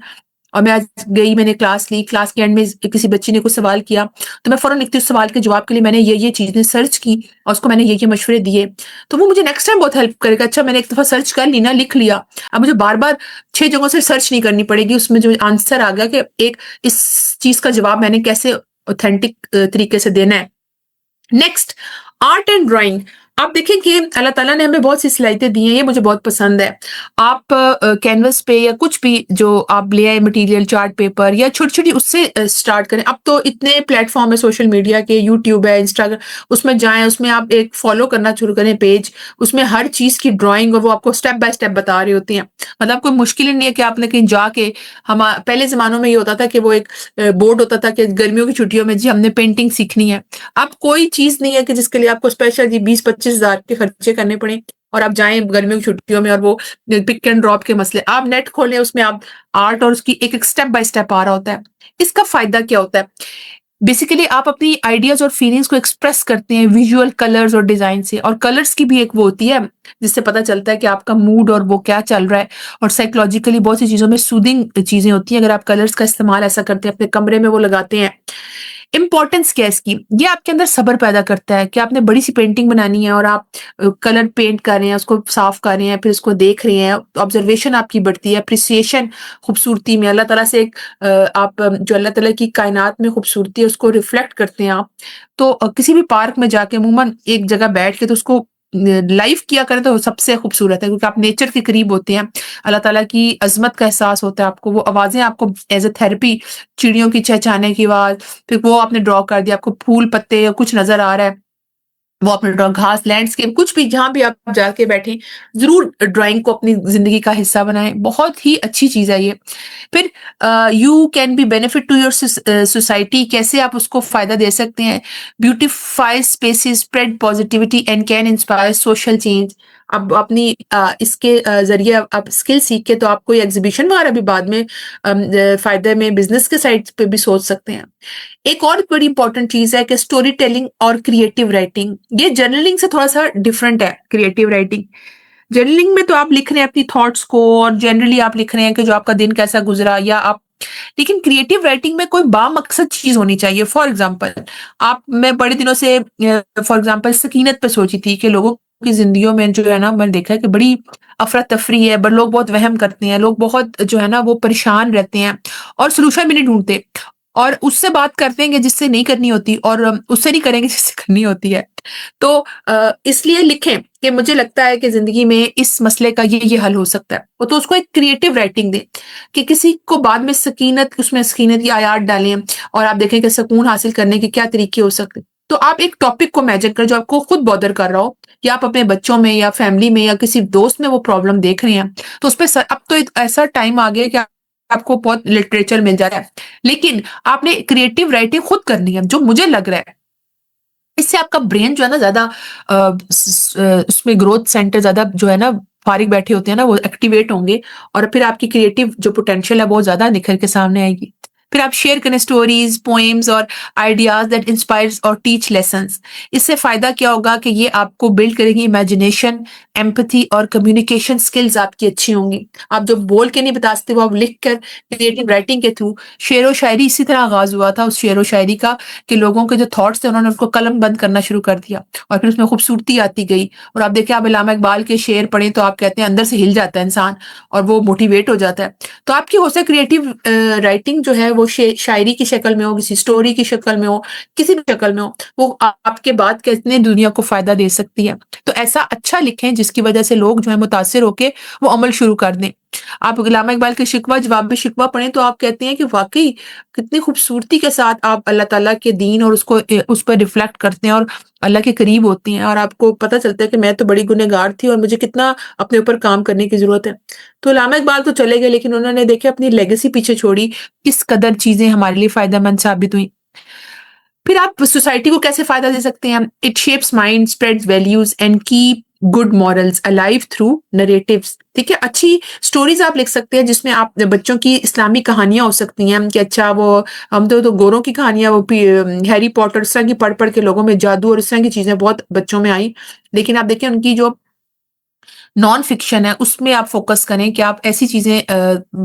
اور میں آج گئی, میں نے کلاس لی, کلاس کے اینڈ میں کسی بچی نے کوئی سوال کیا تو میں فوراً لکھتی ہوں اس سوال کے جواب کے لیے میں نے یہ چیزیں سرچ کی اور اس کو میں نے یہ مشورے دیے. تو وہ مجھے نیکسٹ ٹائم بہت ہیلپ کرے گا. اچھا میں نے ایک دفعہ سرچ کر لی نا, لکھ لیا, اب مجھے بار بار 6 جگہوں سے سرچ نہیں کرنی پڑے گی. اس میں جو آنسر آ گیا کہ ایک اس چیز کا جواب میں نے کیسے اوتھینٹک طریقے سے دینا ہے. Next, art and drawing. آپ دیکھیں کہ اللہ تعالیٰ نے ہمیں بہت سی صلاحیتیں دی ہیں, یہ مجھے بہت پسند ہے. آپ کینوس پہ یا کچھ بھی جو آپ لے آئے مٹیریل, چارٹ پیپر یا چھوٹی چھوٹی, اس سے اسٹارٹ کریں. اب تو اتنے پلیٹ فارم ہے سوشل میڈیا کے, یوٹیوب ہے, انسٹاگرام, اس میں جائیں, اس میں آپ ایک فالو کرنا شروع کریں پیج. اس میں ہر چیز کی ڈرائنگ اور وہ آپ کو اسٹیپ بائی اسٹیپ بتا رہے ہوتے ہیں. مطلب کوئی مشکل ہی نہیں ہے کہ آپ نے کہیں جا کے, پہلے زمانوں میں یہ ہوتا تھا کہ وہ ایک بورڈ ہوتا تھا کہ گرمیوں کی چھٹیوں میں جی ہم نے پینٹنگ سیکھنی ہے. اب کوئی چیز نہیں ہے کہ جس کے لیے آپ کو اسپیشل جی 20-25 ہزار کے خرچے کرنے پڑیں اور آپ جائیں گرمیوں کی چھٹیوں میں. اور وہ پک اینڈ ڈراپ کے مسئلے, آپ نیٹ کھولیں, اس میں آپ آرٹ اور اس کی ایک اسٹیپ بائی اسٹیپ آ رہا ہوتا ہے. اس کا فائدہ کیا ہوتا ہے؟ بیسیکلی آپ اپنی آئیڈیاز اور فیلنگس کو ایکسپریس کرتے ہیں ویژول کلرز اور ڈیزائن سے. اور کلرز کی بھی ایک وہ ہوتی ہے جس سے پتہ چلتا ہے کہ آپ کا موڈ اور وہ کیا چل رہا ہے. اور سائیکولوجیکلی بہت سی چیزوں میں سودنگ چیزیں ہوتی ہیں اگر آپ کلرز کا استعمال ایسا کرتے ہیں, اپنے کمرے میں وہ لگاتے ہیں. امپورٹنس کیا ہے اس کی؟ یہ آپ کے اندر صبر پیدا کرتا ہے کہ آپ نے بڑی سی پینٹنگ بنانی ہے اور آپ کلر پینٹ کر رہے ہیں, اس کو صاف کر رہے ہیں, پھر اس کو دیکھ رہے ہیں, آبزرویشن آپ کی بڑھتی ہے, اپریسیشن خوبصورتی میں. اللہ تعالیٰ سے آپ جو اللہ تعالیٰ کی کائنات میں خوبصورتی ہے اس کو ریفلیکٹ کرتے ہیں آپ. تو کسی بھی پارک میں جا کے عموماً ایک جگہ بیٹھ کے تو اس کو لائف کیا کریں تو سب سے خوبصورت ہے, کیونکہ آپ نیچر کے قریب ہوتے ہیں. اللہ تعالیٰ کی عظمت کا احساس ہوتا ہے آپ کو. وہ آوازیں آپ کو ایز اے تھیراپی, چڑیوں کی چہچہانے کی آواز, پھر وہ آپ نے ڈرا کر دیا, آپ کو پھول پتے یا کچھ نظر آ رہا ہے, وہ اپنے ڈرا, گھاس, لینڈسکیپ, کچھ بھی جہاں بھی آپ جا کے بیٹھیں, ضرور ڈرائنگ کو اپنی زندگی کا حصہ بنائیں. بہت ہی اچھی چیز ہے یہ. پھر you can be benefit to your society. کیسے آپ اس کو فائدہ دے سکتے ہیں؟ Beautify spaces, spread positivity and can inspire social change. اب اپنی اس کے ذریعے آپ اسکل سیکھ کے تو آپ کوئی ایگزیبیشن وغیرہ بھی بعد میں فائدے میں بزنس کے سائڈ پہ بھی سوچ سکتے ہیں۔ ایک اور بڑی امپورٹنٹ چیز ہے کہ اسٹوری ٹیلنگ اور کریٹو رائٹنگ، یہ جرنلنگ سے تھوڑا سا ڈفرنٹ ہے۔ کریٹو رائٹنگ، جرنلنگ میں تو آپ لکھ رہے ہیں اپنی تھاٹس کو، اور جنرلی آپ لکھ رہے ہیں کہ جو آپ کا دن کیسا گزرا، یا آپ، لیکن کریٹو رائٹنگ میں کوئی بامقصد چیز ہونی چاہیے۔ فار ایگزامپل، میں بڑے دنوں سے فار ایگزامپل سکینت پہ سوچی تھی کہ لوگوں کی زندگیوں میں جو ہے نا، میں نے دیکھا ہے کہ بڑی افراتفری ہے، لوگ بہت وہم کرتے ہیں، لوگ بہت جو ہے نا وہ پریشان رہتے ہیں اور سولوشن بھی نہیں ڈھونڈتے، اور اس سے بات کرتے ہیں کہ جس سے نہیں کرنی ہوتی، اور اس سے نہیں کریں گے جس سے کرنی ہوتی ہے۔ تو اس لیے لکھیں کہ مجھے لگتا ہے کہ زندگی میں اس مسئلے کا یہ حل ہو سکتا ہے، تو اس کو ایک کریٹو رائٹنگ دیں کہ کسی کو بعد میں سکینت، اس میں سکینت کی آیات ڈالیں، اور آپ دیکھیں کہ سکون حاصل کرنے کے کیا طریقے ہو سکتے۔ تو آپ ایک ٹاپک کو امیجن کریں جو آپ کو خود بودر کر رہا ہو، یا آپ اپنے بچوں میں یا فیملی میں یا کسی دوست میں وہ پرابلم دیکھ رہے ہیں، تو اس پہ اب تو ایک ایسا ٹائم آ گیا کہ آپ کو بہت لٹریچر مل جا رہا ہے، لیکن آپ نے کریٹو رائٹنگ خود کرنی ہے۔ جو مجھے لگ رہا ہے اس سے آپ کا برین جو ہے نا زیادہ اس میں گروتھ سینٹر زیادہ جو ہے نا فارغ بیٹھے ہوتے ہیں نا، وہ ایکٹیویٹ ہوں گے، اور پھر آپ کی کریٹو جو پوٹینشیل ہے وہ زیادہ نکھر کے سامنے آئے گی۔ پھر آپ شیئر کریں اسٹوریز، پوئمز اور آئیڈیاز دیٹ انسپائرز اور ٹیچ لیسنس۔ اس سے فائدہ کیا ہوگا کہ یہ آپ کو بلڈ کرے گی امیجنیشن، ایمپتھی اور کمیونیکیشن سکلز آپ کی اچھی ہوں گی۔ آپ جو بول کے نہیں بتا سکتے وہ آپ لکھ کر کریٹو رائٹنگ کے تھرو، شعر و شاعری اسی طرح آغاز ہوا تھا، اس شعر و شاعری کا کہ لوگوں کے جو تھاٹس تھے انہوں نے اس کو قلم بند کرنا شروع کر دیا، اور پھر اس میں خوبصورتی آتی گئی۔ اور آپ دیکھیں، آپ علامہ اقبال کے شعر پڑھیں تو آپ کہتے ہیں اندر سے ہل جاتا ہے انسان، اور وہ موٹیویٹ ہو جاتا ہے۔ تو آپ کی ہو سکے کریٹو رائٹنگ جو ہے وہ شاعری کی شکل میں ہو، کسی سٹوری کی شکل میں ہو، کسی بھی شکل میں ہو، وہ آپ کے بعد کتنے دنیا کو فائدہ دے سکتی ہے۔ تو ایسا اچھا لکھیں جس کی وجہ سے لوگ جو ہے متاثر ہو کے وہ عمل شروع کر دیں۔ آپ علامہ اقبال کے شکوہ جواب شکوہ پڑھیں تو آپ کہتے ہیں کہ واقعی کتنی خوبصورتی کے ساتھ آپ اللہ تعالیٰ کے دین اور اس پر ریفلیکٹ کرتے ہیں، اور اللہ کے قریب ہوتی ہیں، اور آپ کو پتہ چلتا ہے کہ میں تو بڑی گنہگار تھی اور مجھے کتنا اپنے اوپر کام کرنے کی ضرورت ہے۔ تو علامہ اقبال تو چلے گئے، لیکن انہوں نے دیکھے اپنی لیگیسی پیچھے چھوڑی، کس قدر چیزیں ہمارے لیے فائدہ مند ثابت ہوئیں۔ پھر آپ سوسائٹی کو کیسے فائدہ دے سکتے ہیں؟ It shapes mind, spreads values and keep good morals alive through narratives. ٹھیک ہے، اچھی سٹوریز آپ لکھ سکتے ہیں جس میں آپ بچوں کی اسلامی کہانیاں ہو سکتی ہیں کہ اچھا وہ ہم تو گوروں کی کہانیاں، وہ ہیری پوٹر اس طرح کی پڑھ پڑھ کے لوگوں میں جادو اور اس طرح کی چیزیں بہت بچوں میں آئیں، لیکن آپ دیکھیں ان کی جو نان فکشن ہے اس میں آپ فوکس کریں کہ آپ ایسی چیزیں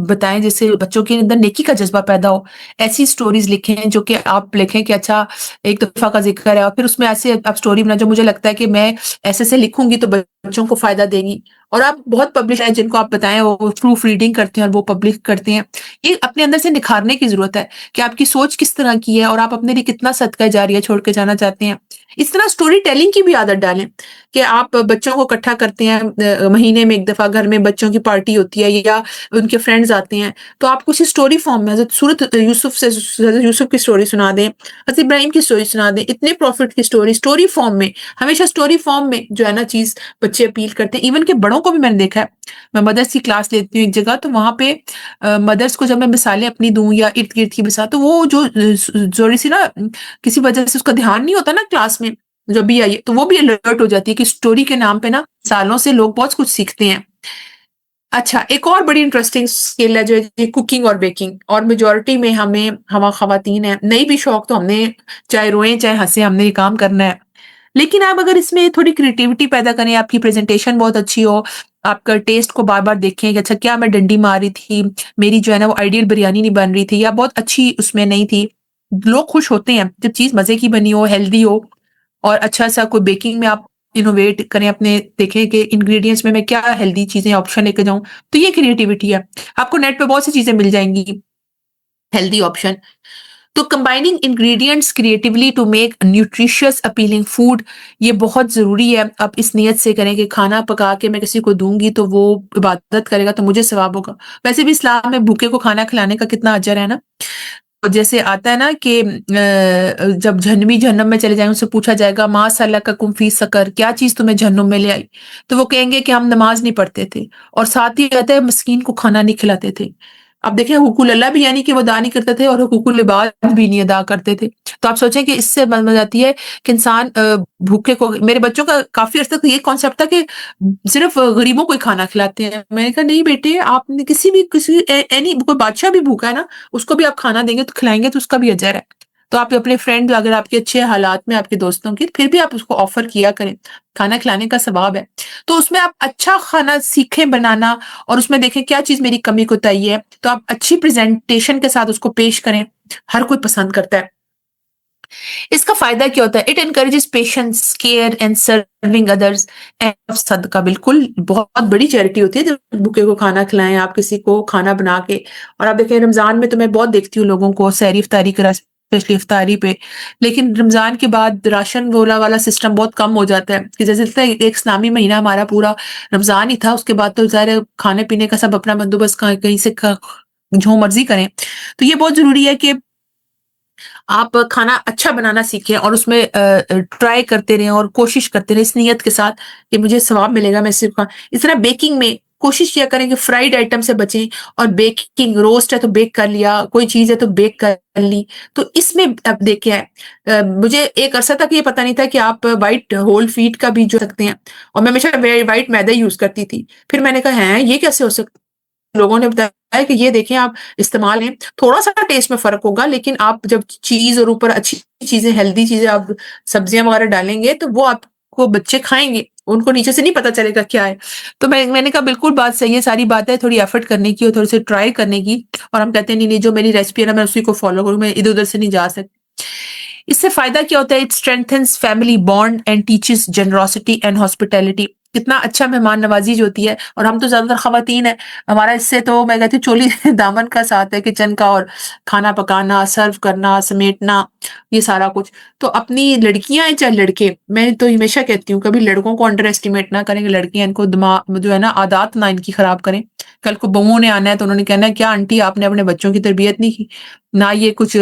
بتائیں جس سے بچوں کے اندر نیکی کا جذبہ پیدا ہو۔ ایسی سٹوریز لکھیں جو کہ آپ لکھیں کہ اچھا ایک دفعہ کا ذکر ہے، اور پھر اس میں ایسے آپ سٹوری بنائیں جو مجھے لگتا ہے کہ میں ایسے سے لکھوں گی تو بچوں کو فائدہ دے گی۔ اور آپ بہت پبلش ہیں جن کو آپ بتائیں وہ پروف ریڈنگ کرتے ہیں اور وہ پبلش کرتے ہیں۔ یہ اپنے اندر سے نکھارنے کی ضرورت ہے کہ آپ کی سوچ کس طرح کی ہے، اور آپ اپنے لیے کتنا صدقہ جاریہ چھوڑ کے جانا چاہتے ہیں۔ اس طرح سٹوری ٹیلنگ کی بھی عادت ڈالیں کہ آپ بچوں کو اکٹھا کرتے ہیں، مہینے میں ایک دفعہ گھر میں بچوں کی پارٹی ہوتی ہے یا ان کے فرینڈز آتے ہیں، تو آپ کچھ اسٹوری فارم میں حضرت سورۃ یوسف سے حضرت یوسف کی سٹوری سنا دیں، حضرت ابراہیم کی سٹوری سنا دیں، اتنے پروفٹ کی سٹوری فارم میں، ہمیشہ سٹوری فارم میں جو ہے نا چیز بچے اپیل کرتے ہیں۔ ایون کہ بڑوں کو بھی میں نے دیکھا ہے، میں مدرس کی کلاس لیتی ہوں ایک جگہ، تو وہاں پہ مدرس کو جب میں مثالیں اپنی دوں یا ارد گرد کی مثال، تو وہ جو تھوڑی سی نا کسی وجہ سے اس کا دھیان نہیں ہوتا نا کلاس میں جب بھی آئیے، تو وہ بھی الرٹ ہو جاتی ہے کہ سٹوری کے نام پہ نا سالوں سے لوگ بہت کچھ سیکھتے ہیں۔ اچھا، ایک اور بڑی انٹرسٹنگ اسکل ہے جو ہے کوکنگ اور بیکنگ، اور میجورٹی میں ہم خواتین ہیں، نہیں بھی شوق تو ہم نے چاہے روئیں چاہے ہنسیں ہم نے یہ کام کرنا ہے، لیکن آپ اگر اس میں تھوڑی کریٹیوٹی پیدا کریں، آپ کی پریزنٹیشن بہت اچھی ہو، آپ کا ٹیسٹ کو بار بار دیکھیں کہ اچھا کیا میں ڈنڈی مار رہی تھی، میری جو ہے نا وہ آئیڈیل بریانی نہیں بن رہی تھی، یا بہت اچھی اس میں نہیں تھی۔ لوگ خوش ہوتے ہیں جب چیز مزے کی بنی ہو، ہیلدی ہو، اور اچھا سا کوئی بیکنگ میں آپ انوویٹ کریں، اپنے دیکھیں کہ انگریڈینٹس میں کیا ہیلدی چیزیں آپشن لے کے جاؤں، تو یہ کریٹیوٹی ہے۔ آپ کو نیٹ پہ بہت سی چیزیں مل جائیں گی ہیلدی آپشن۔ تو combining ingredients creatively to make nutritious appealing food, یہ بہت ضروری ہے۔ آپ اس نیت سے کریں کہ کھانا پکا کے میں کسی کو دوں گی تو وہ عبادت کرے گا تو مجھے ثواب ہوگا۔ ویسے بھی اسلام میں بھوکے کو کھانا کھلانے کا کتنا اجر ہے نا۔ جیسے آتا ہے نا کہ جب جہنم میں چلے جائیں ان سے پوچھا جائے گا ما سلککم فی سقر، کیا چیز تمہیں جہنم میں لے آئی، تو وہ کہیں گے کہ ہم نماز نہیں پڑھتے تھے، اور ساتھ ہی کہتے ہیں مسکین کو کھانا نہیں کھلاتے تھے۔ اب دیکھیں حقوق اللہ بھی یعنی کہ وہ ادا نہیں کرتے تھے اور حقوق العباد بھی نہیں ادا کرتے تھے. تو آپ سوچیں کہ اس سے بن جاتی ہے کہ انسان بھوکے کو. میرے بچوں کا کافی عرصے تک یہ کانسیپٹ تھا کہ صرف غریبوں کو ہی کھانا کھلاتے ہیں. میں نے کہا نہیں بیٹے، آپ نے کسی اینی کوئی بادشاہ بھی بھوکا ہے نا، اس کو بھی آپ کھانا دیں گے تو کھلائیں گے تو اس کا بھی اجر ہے. تو آپ اپنے فرینڈ اگر آپ کے اچھے حالات میں آپ کے دوستوں کی، پھر بھی آپ اس کو آفر کیا کریں. کھانا کھلانے کا ثواب ہے. تو اس میں آپ اچھا کھانا سیکھیں بنانا، اور اس میں دیکھیں کیا چیز میری کمی کوتاہی ہے، تو آپ اچھی پریزنٹیشن کے ساتھ اس کو پیش کریں. ہر کوئی پسند کرتا ہے. اس کا فائدہ کیا ہوتا ہے؟ It encourages patience, care and serving others. صدقہ بالکل بہت بڑی چیریٹی ہوتی ہے جب بھوکے کو کھانا کھلائیں آپ کسی کو کھانا بنا کے. اور آپ دیکھیں رمضان میں تو میں بہت دیکھتی ہوں لوگوں کو سحری افطاری کرا، اسپیشلی افطاری پہ. لیکن رمضان کے بعد راشن گولا والا سسٹم بہت کم ہو جاتا ہے کہ جیسے لگتا ہے ایک اسلامی مہینہ ہمارا پورا رمضان ہی تھا، اس کے بعد تو ظاہر کھانے پینے کا سب اپنا بندوبست کہیں سے جو مرضی کریں. تو یہ بہت ضروری ہے کہ آپ کھانا اچھا بنانا سیکھیں اور اس میں ٹرائی کرتے رہیں اور کوشش کرتے رہیں اس نیت کے ساتھ کہ مجھے ثواب ملے گا میں صرف. اس طرح بیکنگ میں کوشش کیا کریں کہ فرائیڈ آئٹم سے بچیں، اور بیکنگ روسٹ ہے تو بیک کر لیا، کوئی چیز ہے تو بیک کر لی. تو اس میں اب دیکھیں مجھے ایک عرصہ تک یہ پتا نہیں تھا کہ آپ وائٹ ہول فیٹ کا بھی جو سکتے ہیں، اور میں ہمیشہ وائٹ میدا یوز کرتی تھی. پھر میں نے کہا ہے یہ کیسے ہو سکتا؟ لوگوں نے بتایا کہ یہ دیکھیں آپ استعمال ہیں، تھوڑا سا ٹیسٹ میں فرق ہوگا، لیکن آپ جب چیز اور اوپر اچھی چیزیں ہیلدی چیزیں آپ سبزیاں وغیرہ ڈالیں گے تو وہ آپ کو بچے کھائیں گے، ان کو نیچے سے نہیں پتا چلے گا کیا ہے. تو میں نے کہا بالکل بات صحیح ہے، ساری بات ہے تھوڑی ایفرٹ کرنے کی اور تھوڑے سے ٹرائی کرنے کی. اور ہم کہتے ہیں نہیں جو میری ریسپی ہے نا میں اسی کو فالو کروں، میں ادھر ادھر سے نہیں جا سکتی. اس سے فائدہ کیا ہوتا ہے؟ It strengthens family bond and teaches generosity and hospitality. کتنا اچھا مہمان نوازی جو ہوتی ہے. اور ہم تو زیادہ تر خواتین ہیں، ہمارا اس سے تو میں کہتی ہوں چولی دامن کا ساتھ ہے کچن کا، اور کھانا پکانا، سرو کرنا، سمیٹنا، یہ سارا کچھ. تو اپنی لڑکیاں ہیں چاہے لڑکے، میں تو ہمیشہ کہتی ہوں کبھی لڑکوں کو انڈر ایسٹیمیٹ نہ کریں کہ لڑکیاں ان کو دماغ جو ہے نا عادات نہ ان کی خراب کریں. کل کو بہوؤں نے آنا ہے تو انہوں نے کہنا ہے کیا آنٹی آپ نے اپنے بچوں کی تربیت نہیں کی، نہ یہ کچھ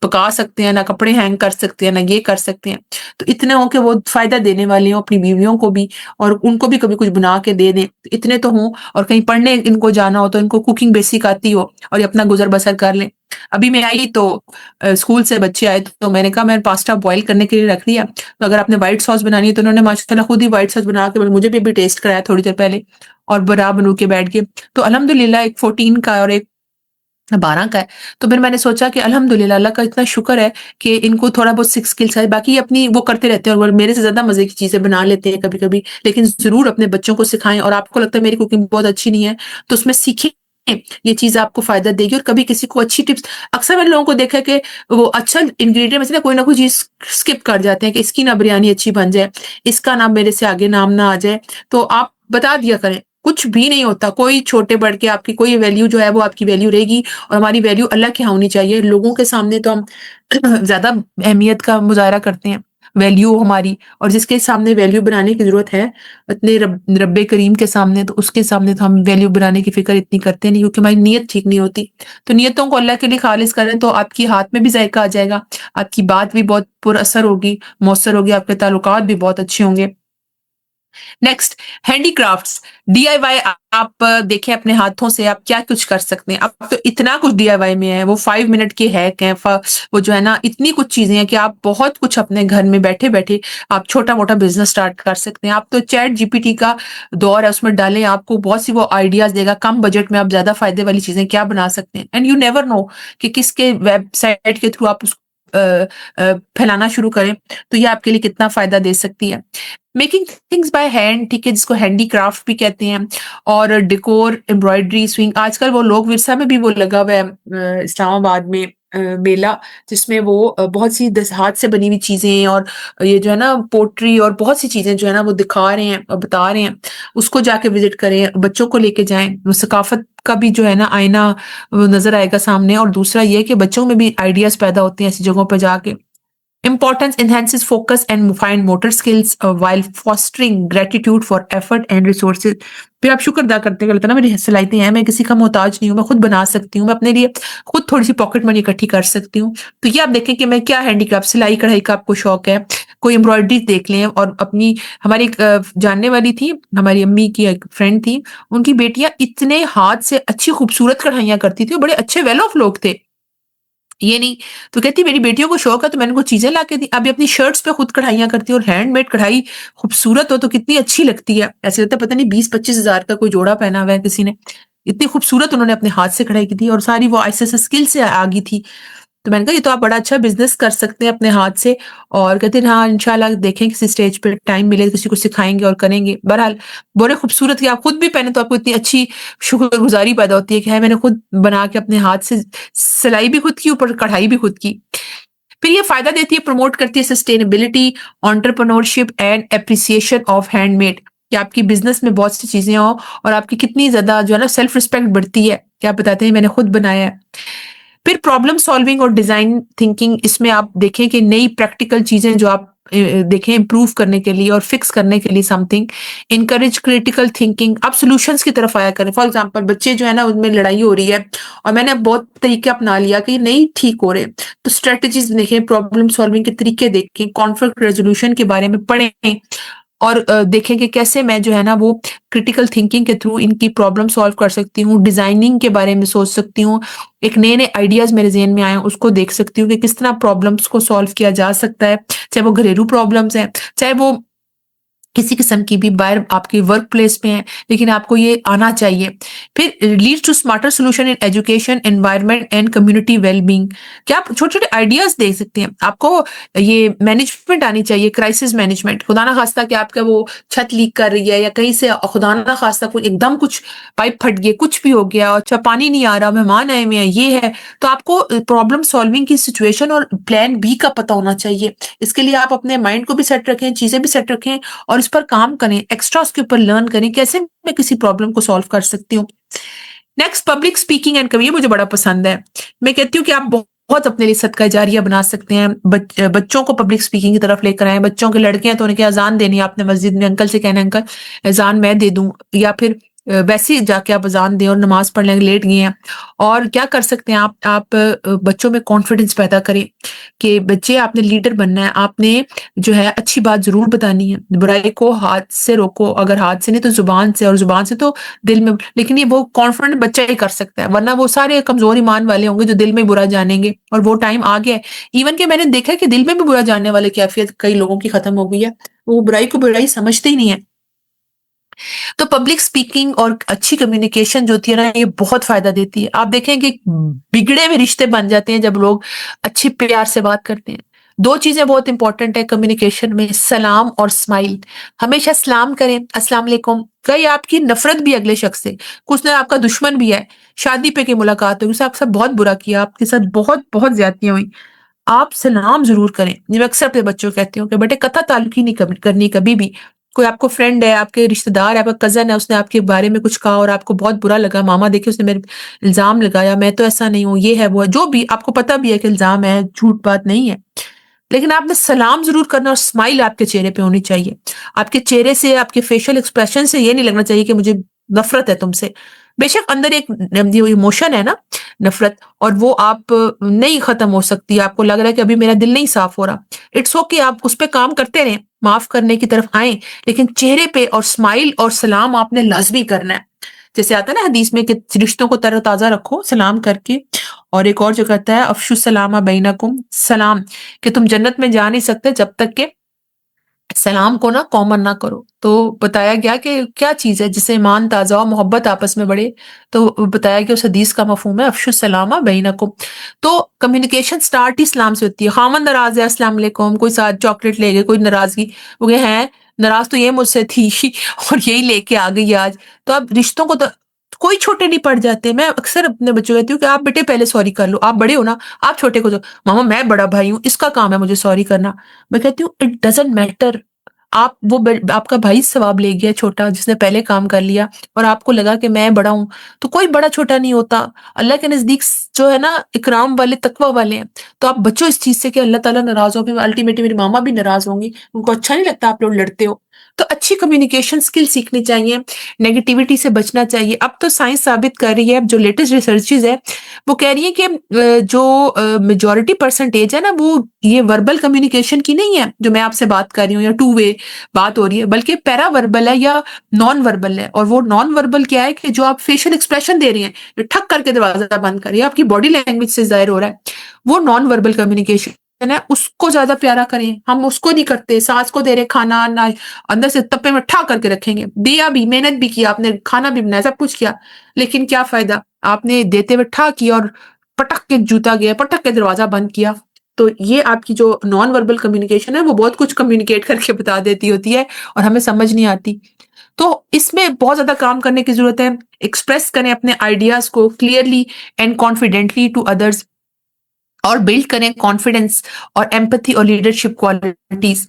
پکا سکتے ہیں، نہ کپڑے ہینگ کر سکتے ہیں، نہ یہ کر سکتے ہیں. تو اتنے ہوں کہ وہ فائدہ دینے والے ہوں اپنی بیویوں کو بھی، اور ان کو بھی کبھی کچھ بنا کے دے دیں. اتنے تو ہوں. اور کہیں پڑھنے ان کو جانا ہو تو ان کو کوکنگ بیسک آتی ہو اور یہ اپنا گزر بسر کر لیں. ابھی میں آئی تو اسکول سے بچے آئے تو میں نے کہا میں نے پاستا بوائل کرنے کے لیے رکھ لیا، تو اگر آپ نے وائٹ ساس بنانی ہے تو انہوں نے ماشاء اللہ خود ہی وائٹ ساس بنا کے مجھے بھی ٹیسٹ کرایا تھوڑی دیر پہلے، اور برا بنو کے بیٹھ گئے. تو الحمدللہ ایک 14 کا اور ایک 12 کا ہے. تو پھر میں نے سوچا کہ الحمدللہ اللہ کا اتنا شکر ہے کہ ان کو تھوڑا بہت اسکلس ہے، باقی اپنی وہ کرتے رہتے ہیں اور میرے سے زیادہ مزے کی چیزیں بنا لیتے ہیں کبھی کبھی. لیکن ضرور اپنے بچوں کو سکھائیں. اور آپ کو لگتا ہے میری کوکنگ بہت اچھی نہیں ہے تو اس میں سیکھیں، یہ چیز آپ کو فائدہ دے گی. اور کبھی کسی کو اچھی ٹپس، اکثر میں لوگوں کو دیکھا کہ وہ اچھا انگریڈینٹ میں سے کوئی نہ کوئی چیز اسکپ کر جاتے ہیں کہ اس کی نہ بریانی اچھی بن جائے، اس کا نام میرے سے آگے نام نہ آ جائے. تو آپ بتا دیا کریں، کچھ بھی نہیں ہوتا. کوئی چھوٹے بڑھ کے آپ کی کوئی ویلیو جو ہے وہ آپ کی ویلیو رہے گی، اور ہماری ویلیو اللہ کے ہاں ہونی چاہیے. لوگوں کے سامنے تو ہم زیادہ اہمیت کا مظاہرہ کرتے ہیں ویلیو ہماری، اور جس کے سامنے ویلیو بنانے کی ضرورت ہے اتنے رب کریم کے سامنے، تو اس کے سامنے تو ہم ویلیو بنانے کی فکر اتنی کرتے نہیں کیونکہ ہماری نیت ٹھیک نہیں ہوتی. تو نیتوں کو اللہ کے لیے خالص کریں تو آپ کی ہاتھ میں بھی ذائقہ آ جائے گا، آپ کی بات بھی بہت پر اثر ہوگی، مؤثر ہوگی، آپ کے تعلقات بھی بہت اچھے ہوں گے. Next, handicrafts. D I Y. آپ دیکھیں اپنے ہاتھوں سے آپ کیا کچھ کر سکتے ہیں. اب تو اتنا کچھ ڈی آئی وائی میں ہے، وہ 5 منٹ کے ہیک ہیں، وہ جو ہے نا اتنی کچھ چیزیں ہیں کہ آپ بہت کچھ اپنے گھر میں بیٹھے بیٹھے آپ چھوٹا موٹا بزنس سٹارٹ کر سکتے ہیں. آپ تو چیٹ جی پی ٹی کا دور ہے، اس میں ڈالیں، آپ کو بہت سی وہ ideas they God. Come budget میں آپ زیادہ فائدے والی چیزیں کیا بنا سکتے ہیں. اینڈ یو نیور نو کہ کس کے ویب سائٹ کے تھرو آپ اس پھیلانا شروع کریں تو یہ آپ کے لیے کتنا فائدہ دے سکتی ہے. میکنگ تھنگس بائی ہینڈ، ٹھیک ہے، جس کو ہینڈی کرافٹ بھی کہتے ہیں. اور ڈیکور، امبرائڈری، سوئنگ. آج کل وہ لوک ورثہ میں بھی وہ لگا ہوا ہے اسلام آباد میں میلہ، جس میں وہ بہت سی ہاتھ سے بنی ہوئی چیزیں اور یہ جو ہے نا پوٹری اور بہت سی چیزیں جو ہے نا وہ دکھا رہے ہیں اور بتا رہے ہیں. اس کو جا کے وزٹ کریں، بچوں کو لے کے جائیں. وہ ثقافت کا بھی جو ہے نا آئینہ نظر آئے گا سامنے. اور دوسرا یہ کہ بچوں میں بھی آئیڈیاز پیدا ہوتے ہیں ایسی جگہوں پہ جا کے. Importance enhances focus and fine motor skills while fostering gratitude for effort and resources. پھر آپ شکر ادا کرتے ہیں، نا میری صلاحیتیں ہیں، میں کسی کا محتاج نہیں ہوں، میں خود بنا سکتی ہوں، میں اپنے لیے خود تھوڑی سی پاکٹ منی اکٹھی کر سکتی ہوں. تو یہ آپ دیکھیں کہ میں کیا ہینڈی کرافٹ، سلائی کڑھائی کا آپ کو شوق ہے، کوئی امبرائڈری دیکھ لیں. اور اپنی ہماری ایک جاننے والی تھی، ہماری امی کی ایک فرینڈ تھی، ان کی بیٹیاں اتنے ہاتھ سے اچھی خوبصورت کڑھائیاں کرتی تھی، بڑے اچھے ویل آف لوگ تھے. یہ نہیں تو کہتی میری بیٹیوں کو شوق ہے تو میں نے کو چیزیں لا کے دی. ابھی اپنی شرٹس پہ خود کڑھائیاں کرتی ہے، اور ہینڈ میڈ کڑھائی خوبصورت ہو تو کتنی اچھی لگتی ہے. ایسے لگتا ہے پتہ نہیں 20-25 ہزار کا کوئی جوڑا پہنا ہوا ہے کسی نے. اتنی خوبصورت انہوں نے اپنے ہاتھ سے کڑھائی کی تھی، اور ساری وہ ایسے اسکل سے آگی تھی. تو میں نے کہا یہ تو آپ بڑا اچھا بزنس کر سکتے ہیں اپنے ہاتھ سے. اور کہتے ہیں ہاں انشاءاللہ دیکھیں کسی اسٹیج پہ ٹائم ملے کسی کو سکھائیں گے اور کریں گے. بہرحال بڑے خوبصورت کہ آپ خود بھی پہنے تو آپ کو اتنی اچھی شکر گزاری پیدا ہوتی ہے کہ ہے میں نے خود بنا کے اپنے ہاتھ سے سلائی بھی خود کی، اوپر کڑھائی بھی خود کی. پھر یہ فائدہ دیتی ہے، پروموٹ کرتی ہے sustainability, entrepreneurship and appreciation of hand made, کہ آپ کی بزنس میں بہت سی چیزیں ہوں اور آپ کی کتنی زیادہ جو ہے نا سیلف رسپیکٹ بڑھتی ہے کہ آپ بتاتے ہیں میں نے خود بنایا ہے. پھر پرابلم سالونگ اور ڈیزائن تھنکنگ، اس میں آپ دیکھیں کہ نئی پریکٹیکل چیزیں جو آپ دیکھیں امپروو کرنے کے لیے اور فکس کرنے کے لیے some thing. Encourage critical thinking, آپ سولوشنس کی طرف آیا کریں. فار ایگزامپل بچے جو ہے نا ان میں لڑائی ہو رہی ہے اور میں نے بہت طریقے اپنا لیا کہ یہ نہیں ٹھیک ہو رہے، تو اسٹریٹجیز دیکھیں، پرابلم سالونگ کے طریقے دیکھیں، کانفلکٹ ریزولوشن کے بارے میں پڑھیں، اور دیکھیں کہ کیسے میں جو ہے نا وہ کرٹیکل تھنکنگ کے تھرو ان کی پرابلم سالو کر سکتی ہوں. ڈیزائننگ کے بارے میں سوچ سکتی ہوں، ایک نئے نئے آئیڈیاز میرے ذہن میں آئے ہیں اس کو دیکھ سکتی ہوں کہ کس طرح پرابلمس کو سالو کیا جا سکتا ہے، چاہے وہ گھریلو پرابلمس ہیں، چاہے وہ کسی قسم کی بھی باہر آپ کے ورک پلیس پہ ہیں، لیکن آپ کو یہ آنا چاہیے. پھر lead to smarter solution in education, environment and community well being, کیا آپ چھوٹے چھوٹے آئیڈیاز دیکھ سکتے ہیں. آپ کو یہ مینجمنٹ آنی چاہیے، کرائسس مینجمنٹ. خدا نہ خواستہ کہ آپ کا وہ چھت لیک کر رہی ہے یا کہیں سے خدا نہ خواستہ کوئی ایک دم کچھ پائپ پھٹ گئے، کچھ بھی ہو گیا، اچھا پانی نہیں آ رہا، مہمان آئے ہوئے ہیں، یہ ہے، تو آپ کو پرابلم سالونگ کی سچویشن اور پلان بی کا پتہ ہونا چاہیے. اس کے لیے آپ اپنے مائنڈ کو بھی سیٹ رکھیں، چیزیں بھی سیٹ رکھیں، اور اس پر کام کریں، ایکسٹرا اس کے اوپر لرن کریں کیسے میں کسی پرابلم کو سالو کر سکتی ہوں. نیکسٹ، پبلک اسپیکنگ اینڈ یہ مجھے بڑا پسند ہے. میں کہتی ہوں کہ آپ بہت اپنے لیے صدقہ جاریہ بنا سکتے ہیں. بچوں کو پبلک اسپیکنگ کی طرف لے کر آئیں. بچوں کے لڑکے ہیں تو انہیں کیا اذان دینی ہے، آپ نے مسجد میں انکل سے کہنا ہے انکل اذان میں دے دوں، یا پھر ویسے ہی جا کے آپ اذان دیں اور نماز پڑھ لیں، لیٹ گئے ہیں. اور کیا کر سکتے ہیں آپ بچوں میں کانفیڈنس پیدا کریں کہ بچے آپ نے لیڈر بننا ہے، آپ نے جو ہے اچھی بات ضرور بتانی ہے، برائی کو ہاتھ سے روکو، اگر ہاتھ سے نہیں تو زبان سے، اور زبان سے تو دل میں. لیکن یہ وہ کانفیڈنٹ بچہ ہی کر سکتا ہے، ورنہ وہ سارے کمزور ایمان والے ہوں گے جو دل میں برا جانیں گے. اور وہ ٹائم آ گیا ہے ایون کہ میں نے دیکھا کہ دل میں بھی برا جاننے والے کیفیت کئی لوگوں کی ختم ہو گئی ہے، وہ برائی کو برائی سمجھتے ہی نہیں ہے. تو پبلک اسپیکنگ اور اچھی کمیونیکیشن جو ہوتی ہے نا، یہ بہت فائدہ دیتی ہے. آپ دیکھیں کہ بگڑے ہوئے رشتے بن جاتے ہیں جب لوگ اچھی پیار سے بات کرتے ہیں. دو چیزیں بہت امپورٹنٹ ہے کمیونیکیشن میں، سلام اور اسمائل. ہمیشہ سلام کریں، السلام علیکم. کئی آپ کی نفرت بھی اگلے شخص سے، کچھ نہ آپ کا دشمن بھی ہے، شادی پہ کی ملاقات ہوئی، اس نے آپ کے ساتھ بہت برا کیا، آپ کے ساتھ بہت بہت زیادتیاں ہوئی، آپ سلام ضرور کریں. میں اکثر اپنے بچوں کو کہتی ہوں کہ بیٹے قطع تعلقی نہیں کرنی کبھی بھی. کوئی آپ کو فرینڈ ہے، آپ کے رشتہ دار ہے، آپ کا کزن ہے، اس نے آپ کے بارے میں کچھ کہا اور آپ کو بہت برا لگا، ماما دیکھے اس نے میرے الزام لگایا، میں تو ایسا نہیں ہوں، یہ ہے وہ ہے، جو بھی آپ کو پتہ بھی ہے کہ الزام ہے، جھوٹ بات نہیں ہے، لیکن آپ نے سلام ضرور کرنا، اور اسمائل آپ کے چہرے پہ ہونی چاہیے. آپ کے چہرے سے، آپ کے فیشل ایکسپریشن سے یہ نہیں لگنا چاہیے کہ مجھے نفرت ہے تم سے. بے شک اندر ایک ایموشن ہے نا، نفرت، اور وہ آپ نہیں ختم ہو سکتی. آپ کو لگ رہا ہے کہ ابھی میرا دل نہیں صاف ہو رہا، اٹس اوکے، آپ اس پہ کام کرتے رہیں، معاف کرنے کی طرف آئیں، لیکن چہرے پہ اور اسمائل اور سلام آپ نے لازمی کرنا ہے. جیسے آتا ہے نا حدیث میں کہ رشتوں کو تر و تازہ رکھو سلام کر کے. اور ایک اور جو کہتا ہے افشو السلام بینکم، سلام، کہ تم جنت میں جا نہیں سکتے جب تک کہ سلام کو نہ کامن نہ کرو. تو بتایا گیا کہ کیا چیز ہے جسے ایمان تازہ ہو، محبت آپس میں بڑھے، تو بتایا کہ اس حدیث کا مفہوم ہے افشو السلام بینکم. تو کمیونیکیشن سٹارٹ ہی سلام سے ہوتی ہے. خامن ناراض ہے، السلام علیکم، کوئی ساتھ چاکلیٹ لے گئے، کوئی ناراضگی، وہ کہ ہیں ناراض تو یہ مجھ سے تھی اور یہی لے کے آ گئی آج. تو اب رشتوں کو تو کوئی چھوٹے نہیں پڑ جاتے. میں اکثر اپنے بچوں کو کہتی ہوں کہ آپ بیٹے پہلے سوری کر لو، آپ بڑے ہو نا، آپ چھوٹے کو جو ماما میں بڑا بھائی ہوں، اس کا کام ہے مجھے سوری کرنا. میں کہتی ہوں اٹ ڈزنٹ میٹر، آپ آپ کا بھائی ثواب لے گیا چھوٹا جس نے پہلے کام کر لیا اور آپ کو لگا کہ میں بڑا ہوں، تو کوئی بڑا چھوٹا نہیں ہوتا، اللہ کے نزدیک جو ہے نا اکرام والے تقوی والے ہیں. تو آپ بچو اس چیز سے کہ اللہ تعالیٰ ناراض ہو گے، الٹیمیٹلی میری ماما بھی ناراض ہوں گی، ان کو اچھا نہیں لگتا آپ لوگ لڑتے ہو. تو اچھی کمیونیکیشن اسکل سیکھنی چاہیے، نیگیٹیوٹی سے بچنا چاہیے. اب تو سائنس ثابت کر رہی ہے، اب جو لیٹسٹ ریسرچز ہے وہ کہہ رہی ہے کہ جو میجورٹی پرسنٹیج ہے نا وہ یہ وربل کمیونیکیشن کی نہیں ہے جو میں آپ سے بات کر رہی ہوں یا ٹو وے بات ہو رہی ہے، بلکہ پیرا وربل ہے یا نان وربل ہے. اور وہ نان وربل کیا ہے کہ جو آپ فیشل ایکسپریشن دے رہی ہیں، جو ٹھک کر کے دروازہ بند کر رہی ہے، آپ کی باڈی لینگویج سے ظاہر ہو رہا ہے، وہ نان وربل کمیونیکیشن ہے. اس کو زیادہ پیارا کریں، ہم اس کو نہیں کرتے. ساس کو دے رہے کھانا نہ اندر سے تپے میں ٹھا کر کے رکھیں گے، دیا بھی، محنت بھی کیا، آپ نے کھانا بھی بنایا، سب کچھ کیا، لیکن کیا فائدہ، آپ نے دیتے ہوئے ٹھا کیا اور پٹک کے جوتا گیا، پٹک کے دروازہ بند کیا. تو یہ آپ کی جو نان وربل کمیونیکیشن ہے وہ بہت کچھ کمیونیکیٹ کر کے بتا دیتی ہوتی ہے اور ہمیں سمجھ نہیں آتی. تو اس میں بہت زیادہ کام کرنے کی ضرورت ہے. ایکسپریس کریں اپنے آئیڈیاز کو clearly and confidently to others, اور بلڈ کریں کانفیڈنس اور ایمپتھی اور لیڈرشپ کوالٹیز،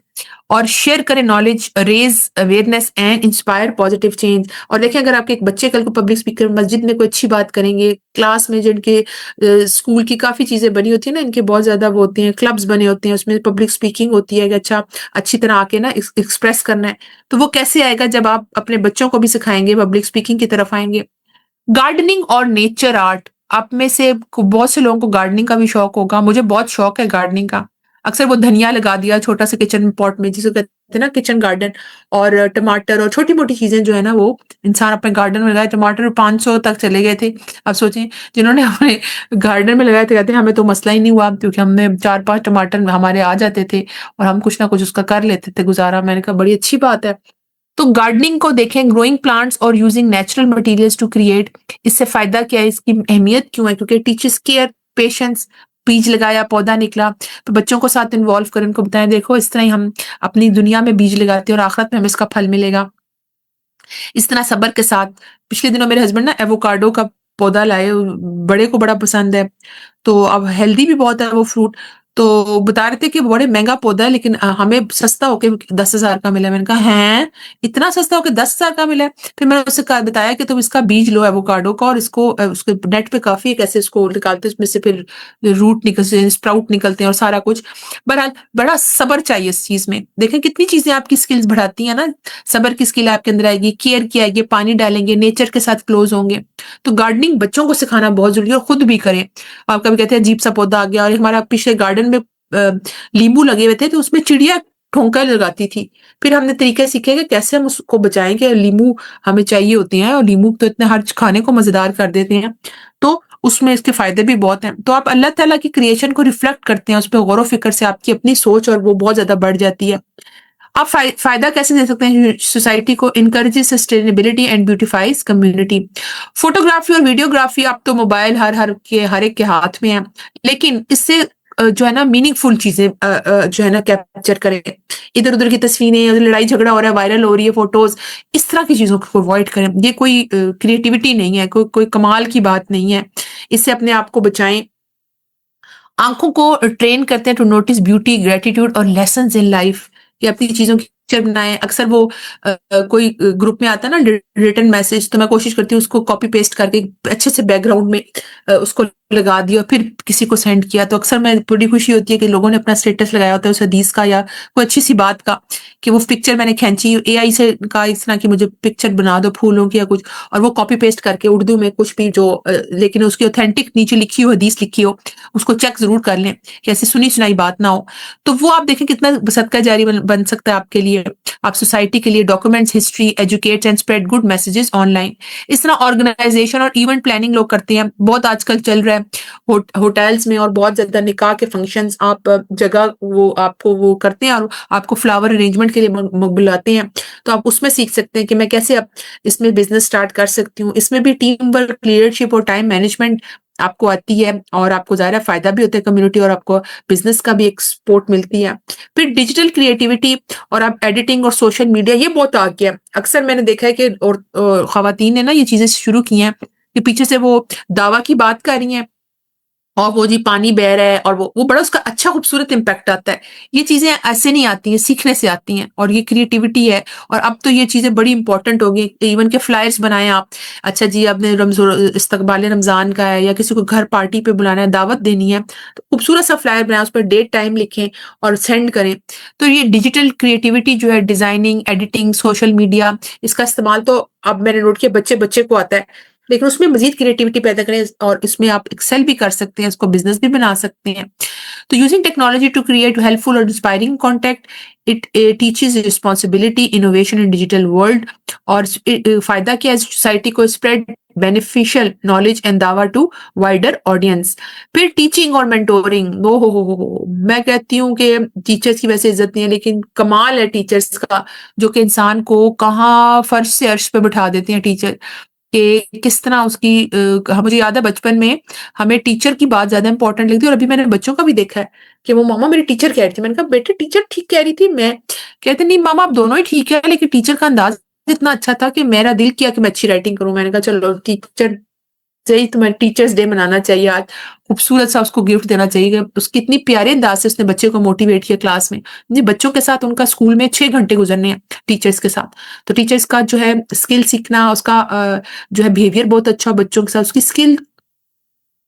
اور شیئر کریں knowledge, raise awareness and inspire positive change. اور دیکھیں اگر آپ کے ایک بچے کل کو پبلک اسپیکر مسجد میں کوئی اچھی بات کریں گے، کلاس میں جن کے اسکول کی کافی چیزیں بنی ہوتی ہیں نا، ان کے بہت زیادہ وہ ہوتے ہیں کلبز بنے ہوتے ہیں، اس میں پبلک اسپیکنگ ہوتی ہے کہ اچھا اچھی طرح آ کے نا ایکسپریس کرنا ہے. تو وہ کیسے آئے گا جب آپ اپنے بچوں کو بھی سکھائیں گے، پبلک اسپیکنگ کی طرف آئیں گے. گارڈننگ اور نیچر آرٹ، آپ میں سے بہت سے لوگوں کو گارڈننگ کا بھی شوق ہوگا. مجھے بہت شوق ہے گارڈننگ کا. اکثر وہ دھنیا لگا دیا چھوٹا سا کچن پاٹ میں، جسے کہتے ہیں نا کچن گارڈن، اور ٹماٹر اور چھوٹی موٹی چیزیں جو ہے نا وہ انسان اپنے گارڈن میں لگائے. ٹماٹر 500 تک چلے گئے تھے. اب سوچیں جنہوں نے اپنے گارڈن میں لگائے تھے، کہتے ہیں ہمیں تو مسئلہ ہی نہیں ہوا کیونکہ ہم نے 4-5 ٹماٹر ہمارے آ جاتے تھے اور ہم کچھ نہ کچھ اس کا کر لیتے تھے گزارا. میں نے کہا بڑی اچھی بات ہے. تو گارڈننگ کو دیکھیں، گروئنگ پلانٹس اور using natural materials to create. اس سے فائدہ کیا ہے، اس کی اہمیت کیوں ہے؟ کیونکہ ٹیچرز کیئر، پیشنس، بیج لگایا پودا نکلا. تو بچوں کو ساتھ انوالو کریں، ان کو بتائیں دیکھو اس طرح ہی ہم اپنی دنیا میں بیج لگاتے ہیں اور آخرت میں ہمیں اس کا پھل ملے گا. اس طرح صبر کے ساتھ. پچھلے دنوں میرے ہسبینڈ نا ایووکاڈو کا پودا لائے، بڑے کو بڑا پسند ہے، تو اب ہیلدی بھی بہت ہے وہ فروٹ. تو بتا رہے تھے کہ بڑے مہنگا پودا ہے لیکن ہمیں سستا ہو کے 10,000 کا ملا. میں نے کہا ہیں اتنا سستا ہو کے 10,000 کا ملا ہے؟ پھر میں نے اسے بتایا کہ تم اس کا بیج لو ایووکاڈو کا، اور اس کو اس کے نیٹ پہ کافی ہے کیسے اس کو نکالتے، اس میں سے پھر روٹ نکلتے ہیں، اسپراؤٹ نکلتے ہیں اور سارا کچھ. بہرحال بڑا صبر چاہیے اس چیز میں. دیکھیں کتنی چیزیں آپ کی اسکلز بڑھاتی ہیں نا. صبر کی اسکل آپ کے اندر آئے گی، کیئر کی آئے گی، پانی ڈالیں گے، نیچر کے ساتھ کلوز ہوں گے. تو گارڈننگ بچوں کو سکھانا بہت ضروری ہے اور خود بھی کریں. آپ کبھی کہتے ہیں عجیب سا پودا آ گیا، اور ہمارا پچھلے گارڈن میں لیمبو لگے ہوئے تھے تو اس میں چڑیا ٹھونکا لگاتی تھی. پھر ہم نے طریقے سیکھے کہ کیسے ہم اس کو بچائیں کہ لیمو ہمیں چاہیے ہوتے ہیں، اور لیمو تو اتنے ہر کھانے کو مزیدار کر دیتے ہیں. تو اس میں اس کے فائدے بھی بہت ہیں. تو آپ اللہ تعالیٰ کی کریشن کو ریفلیکٹ کرتے ہیں، اس پہ غور و فکر سے آپ کی اپنی سوچ اور وہ بہت زیادہ بڑھ جاتی ہے. آپ فائدہ کیسے دے سکتے ہیں سوسائٹی کو؟ Encourage sustainability and beautifies community. Photography اور ویڈیوگرافی، اب تو موبائل ہر ایک کے ہاتھ میں ہے، لیکن اس سے جو ہے نا میننگ فل چیزیں جو ہے نا کیپچر کریں. ادھر ادھر کی تصویریں، لڑائی جھگڑا ہو رہا ہے، وائرل ہو رہی ہے فوٹوز، اس طرح کی چیزوں کو اوائڈ کریں. یہ کوئی کریٹیوٹی نہیں ہے، کوئی کمال کی بات نہیں ہے. اس سے اپنے آپ کو بچائیں. آنکھوں کو ٹرین کرتے ہیں ٹو نوٹس بیوٹی، گریٹیٹیوڈ اور لیسنز ان لائف. کہ اپنی چیزوں کی پکچر بنائیں. اکثر وہ کوئی گروپ میں آتا ہے نا ریٹن میسج، تو میں کوشش کرتی ہوں اس کو کاپی پیسٹ کر کے اچھے سے بیک گراؤنڈ میں اس کو لگا دیا اور پھر کسی کو سینڈ کیا. تو اکثر میں بڑی خوشی ہوتی ہے کہ لوگوں نے اپنا اسٹیٹس لگایا ہوتا ہے اس حدیث کا یا کوئی اچھی سی بات کا، کہ وہ پکچر میں نے کھینچی، اے آئی سے کہا اس طرح کی مجھے پکچر بنا دو پھولوں کی یا کچھ، اور وہ کاپی پیسٹ کر کے اردو میں کچھ بھی جو لیکن اس کی اوتھینٹک نیچے لکھی ہو، حدیث لکھی ہو، اس کو چیک ضرور کر لیں کہ ایسی سنی سنائی بات نہ ہو. تو وہ آپ دیکھیں کتنا صدقہ جاری بن سکتا ہے آپ کے لیے، آپ سوسائٹی کے لیے. Documents history, educate and spread good messages online. اس طرح آرگنائزیشن اور ایونٹ پلاننگ لوگ کرتے ہیں، بہت آج کل چل رہا ہے ہوٹلز میں، اور بہت زیادہ نکاح کے فنکشنز آپ جگہ وہ آپ کو وہ کرتے ہیں اور آپ کو فلاور ارینجمنٹ کے لیے بلاتے ہیں. تو آپ اس میں سیکھ سکتے ہیں کہ میں کیسے اب اس میں بزنس سٹارٹ کر سکتی ہوں. اس میں بھی ٹیم ورک، لیڈرشپ اور ٹائم مینجمنٹ آپ کو آتی ہے، اور آپ کو ظاہر فائدہ بھی ہوتا ہے کمیونٹی، اور آپ کو بزنس کا بھی ایک سپورٹ ملتی ہے. پھر ڈیجیٹل کریٹیوٹی اور آپ ایڈیٹنگ اور سوشل میڈیا، یہ بہت آ گیا. اکثر میں نے دیکھا ہے کہ خواتین نے نا یہ چیزیں شروع کی ہیں کہ پیچھے سے وہ دعویٰ کی بات کر رہی ہیں اور وہ جی پانی بہ رہا ہے اور وہ بڑا اس کا اچھا خوبصورت امپیکٹ آتا ہے. یہ چیزیں ایسے نہیں آتی ہیں، سیکھنے سے آتی ہیں، اور یہ کریٹیوٹی ہے. اور اب تو یہ چیزیں بڑی امپورٹنٹ ہو گئی، ایون کہ فلائرس بنائیں آپ. اچھا جی آپ نے استقبال رمضان کا ہے یا کسی کو گھر پارٹی پہ بلانا ہے، دعوت دینی ہے، تو خوبصورت سا فلائر بنائیں، اس پہ ڈیٹ ٹائم لکھیں اور سینڈ کریں. تو یہ ڈیجیٹل کریٹیوٹی جو ہے، ڈیزائننگ، ایڈیٹنگ، سوشل میڈیا، اس کا استعمال تو اب میں نے نوٹ کیا بچے بچے کو آتا ہے، لیکن اس میں مزید کریٹیوٹی پیدا کریں، اور اس میں آپ ایکسل بھی کر سکتے ہیں، اس کو بزنس بھی بنا سکتے ہیں. تو using technology to create helpful اور inspiring content, it teaches responsibility innovation in digital world. اور فائدہ کیا ہے سوسائٹی کو، اسپریڈ بینیفیشل نالج اینڈ دعویٰ ٹو وائڈر آڈینس. پھر ٹیچنگ اور مینٹورنگ، میں کہتی ہوں کہ ٹیچرس کی ویسے عزت نہیں ہے، لیکن کمال ہے ٹیچرس کا، جو کہ انسان کو کہاں فرش سے عرش پہ بٹھا دیتے ہیں ٹیچر، کہ کس طرح اس کی مجھے یاد ہے بچپن میں ہمیں ٹیچر کی بات زیادہ امپورٹنٹ لگتی ہے. اور ابھی میں نے بچوں کا بھی دیکھا ہے کہ وہ ماما میری ٹیچر کہہ رہی تھی. میں نے کہا بیٹے ٹیچر ٹھیک کہہ رہی تھی، میں کہتے نہیں ماما آپ دونوں ہی ٹھیک ہے، لیکن ٹیچر کا انداز اتنا اچھا تھا کہ میرا دل کیا کہ میں اچھی رائٹنگ کروں. میں نے کہا چلو ٹیچر صحیح، تمہیں ٹیچرس ڈے منانا چاہیے آج، خوبصورت سا اس کو گفٹ دینا چاہیے. کہ اس کی اتنی پیارے انداز سے اس نے بچے کو موٹیویٹ کیا کلاس میں. جی بچوں کے ساتھ ان کا اسکول میں 6 گھنٹے گزرنے ہیں ٹیچرس کے ساتھ. تو ٹیچرس کا جو ہے اسکل سیکھنا، اس کا جو ہے بیہیویئر بہت اچھا ہو بچوں کے ساتھ، اس کی اسکل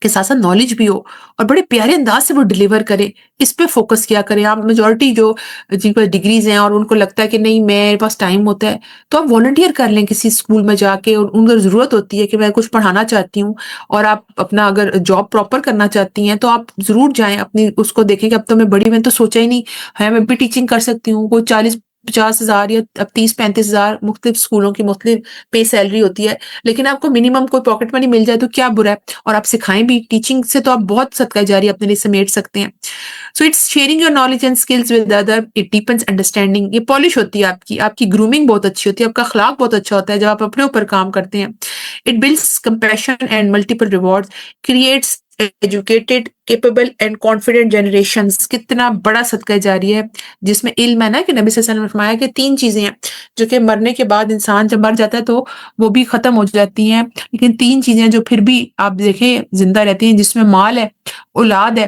کے ساتھ ساتھ نالج بھی ہو، اور بڑے پیارے انداز سے وہ ڈلیور کرے. اس پہ فوکس کیا کریں آپ. میجورٹی جو جن پر ڈگریز ہیں اور ان کو لگتا ہے کہ نہیں میرے پاس ٹائم ہوتا ہے، تو آپ والنٹیئر کر لیں کسی اسکول میں جا کے. اور ان کو ضرورت ہوتی ہے کہ میں کچھ پڑھانا چاہتی ہوں، اور آپ اپنا اگر جاب پراپر کرنا چاہتی ہیں تو آپ ضرور جائیں اپنی اس کو دیکھیں کہ اب تو میں بڑی، میں تو سوچا ہی نہیں ہے میں بھی ٹیچنگ کر سکتی ہوں. کوئی 40-50 ہزار یا اب 30-35 ہزار مختلف اسکولوں کی مختلف پے سیلری ہوتی ہے، لیکن آپ کو منیمم کوئی پاکٹ منی مل جائے تو کیا برا ہے. اور آپ سکھائیں بھی، ٹیچنگ سے تو آپ بہت صدقہ جاری اپنے لیے سمیٹ سکتے ہیں. So it's sharing your knowledge and skills with other, it deepens understanding. یہ پالش ہوتی ہے آپ کی گرومنگ بہت اچھی ہوتی ہے، آپ کا اخلاق بہت اچھا ہوتا ہے جب آپ اپنے اوپر کام کرتے ہیں. It builds compassion and multiple rewards, creates educated capable and confident generations. کتنا بڑا صدقہ جاری ہے جس میں علم ہے نا، کہ نبی صلی اللہ علیہ وسلم نے فرمایا کہ 3 چیزیں ہیں جو کہ مرنے کے بعد انسان جب مر جاتا ہے تو وہ بھی ختم ہو جاتی ہیں، لیکن 3 چیزیں جو پھر بھی آپ دیکھیں زندہ رہتی ہیں، جس میں مال ہے، اولاد ہے،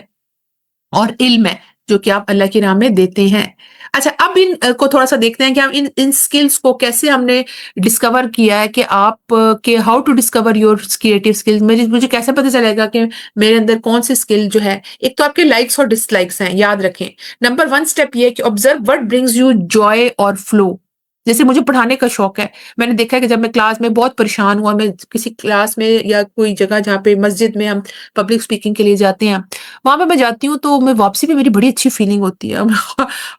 اور علم ہے، جو کہ آپ اللہ کی راہ میں دیتے ہیں. اچھا اب ان کو تھوڑا سا دیکھتے ہیں کہ ہم ان سکلز کو کیسے ہم نے ڈسکور کیا ہے، کہ آپ کہ how to discover your creative skills. مجھے کیسے پتہ چلے گا کہ میرے اندر کون سی اسکل جو ہے. ایک تو آپ کے لائکس اور ڈس لائکس ہیں، یاد رکھیں. نمبر 1 اسٹیپ یہ ہے کہ observe what brings you joy اور فلو. جیسے مجھے پڑھانے کا شوق ہے، میں نے دیکھا ہے کہ جب میں کلاس میں بہت پریشان ہوا، میں کسی کلاس میں یا کوئی جگہ جہاں پہ مسجد میں ہم پبلک اسپیکنگ کے لیے جاتے ہیں، وہاں پہ میں جاتی ہوں تو میں واپسی پہ میری بڑی اچھی فیلنگ ہوتی ہے.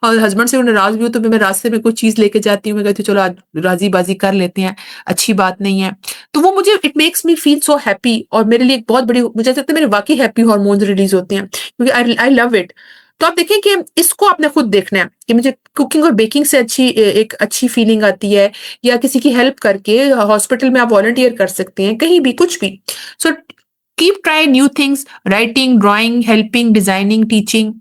اور ہسبینڈ سے ناراض بھی ہوں تو میں راستے میں کوئی چیز لے کے جاتی ہوں، میں کہتی ہوں چلو آج راضی بازی کر لیتے ہیں، اچھی بات نہیں ہے. تو وہ مجھے it makes me feel so happy, اور میرے لیے ایک بہت بڑی، مجھے لگتا ہے میرے واقعی ہیپی ہارمونز ریلیز ہوتے ہیں، کیونکہ آئی لو اٹ. تو آپ دیکھیں کہ اس کو آپ نے خود دیکھنا ہے کہ مجھے کوکنگ اور بیکنگ سے ایک اچھی فیلنگ آتی ہے، یا کسی کی ہیلپ کر کے. ہاسپٹل میں آپ والنٹیئر کر سکتے ہیں، کہیں بھی کچھ بھی. So keep try new things, writing, drawing, helping, designing, teaching,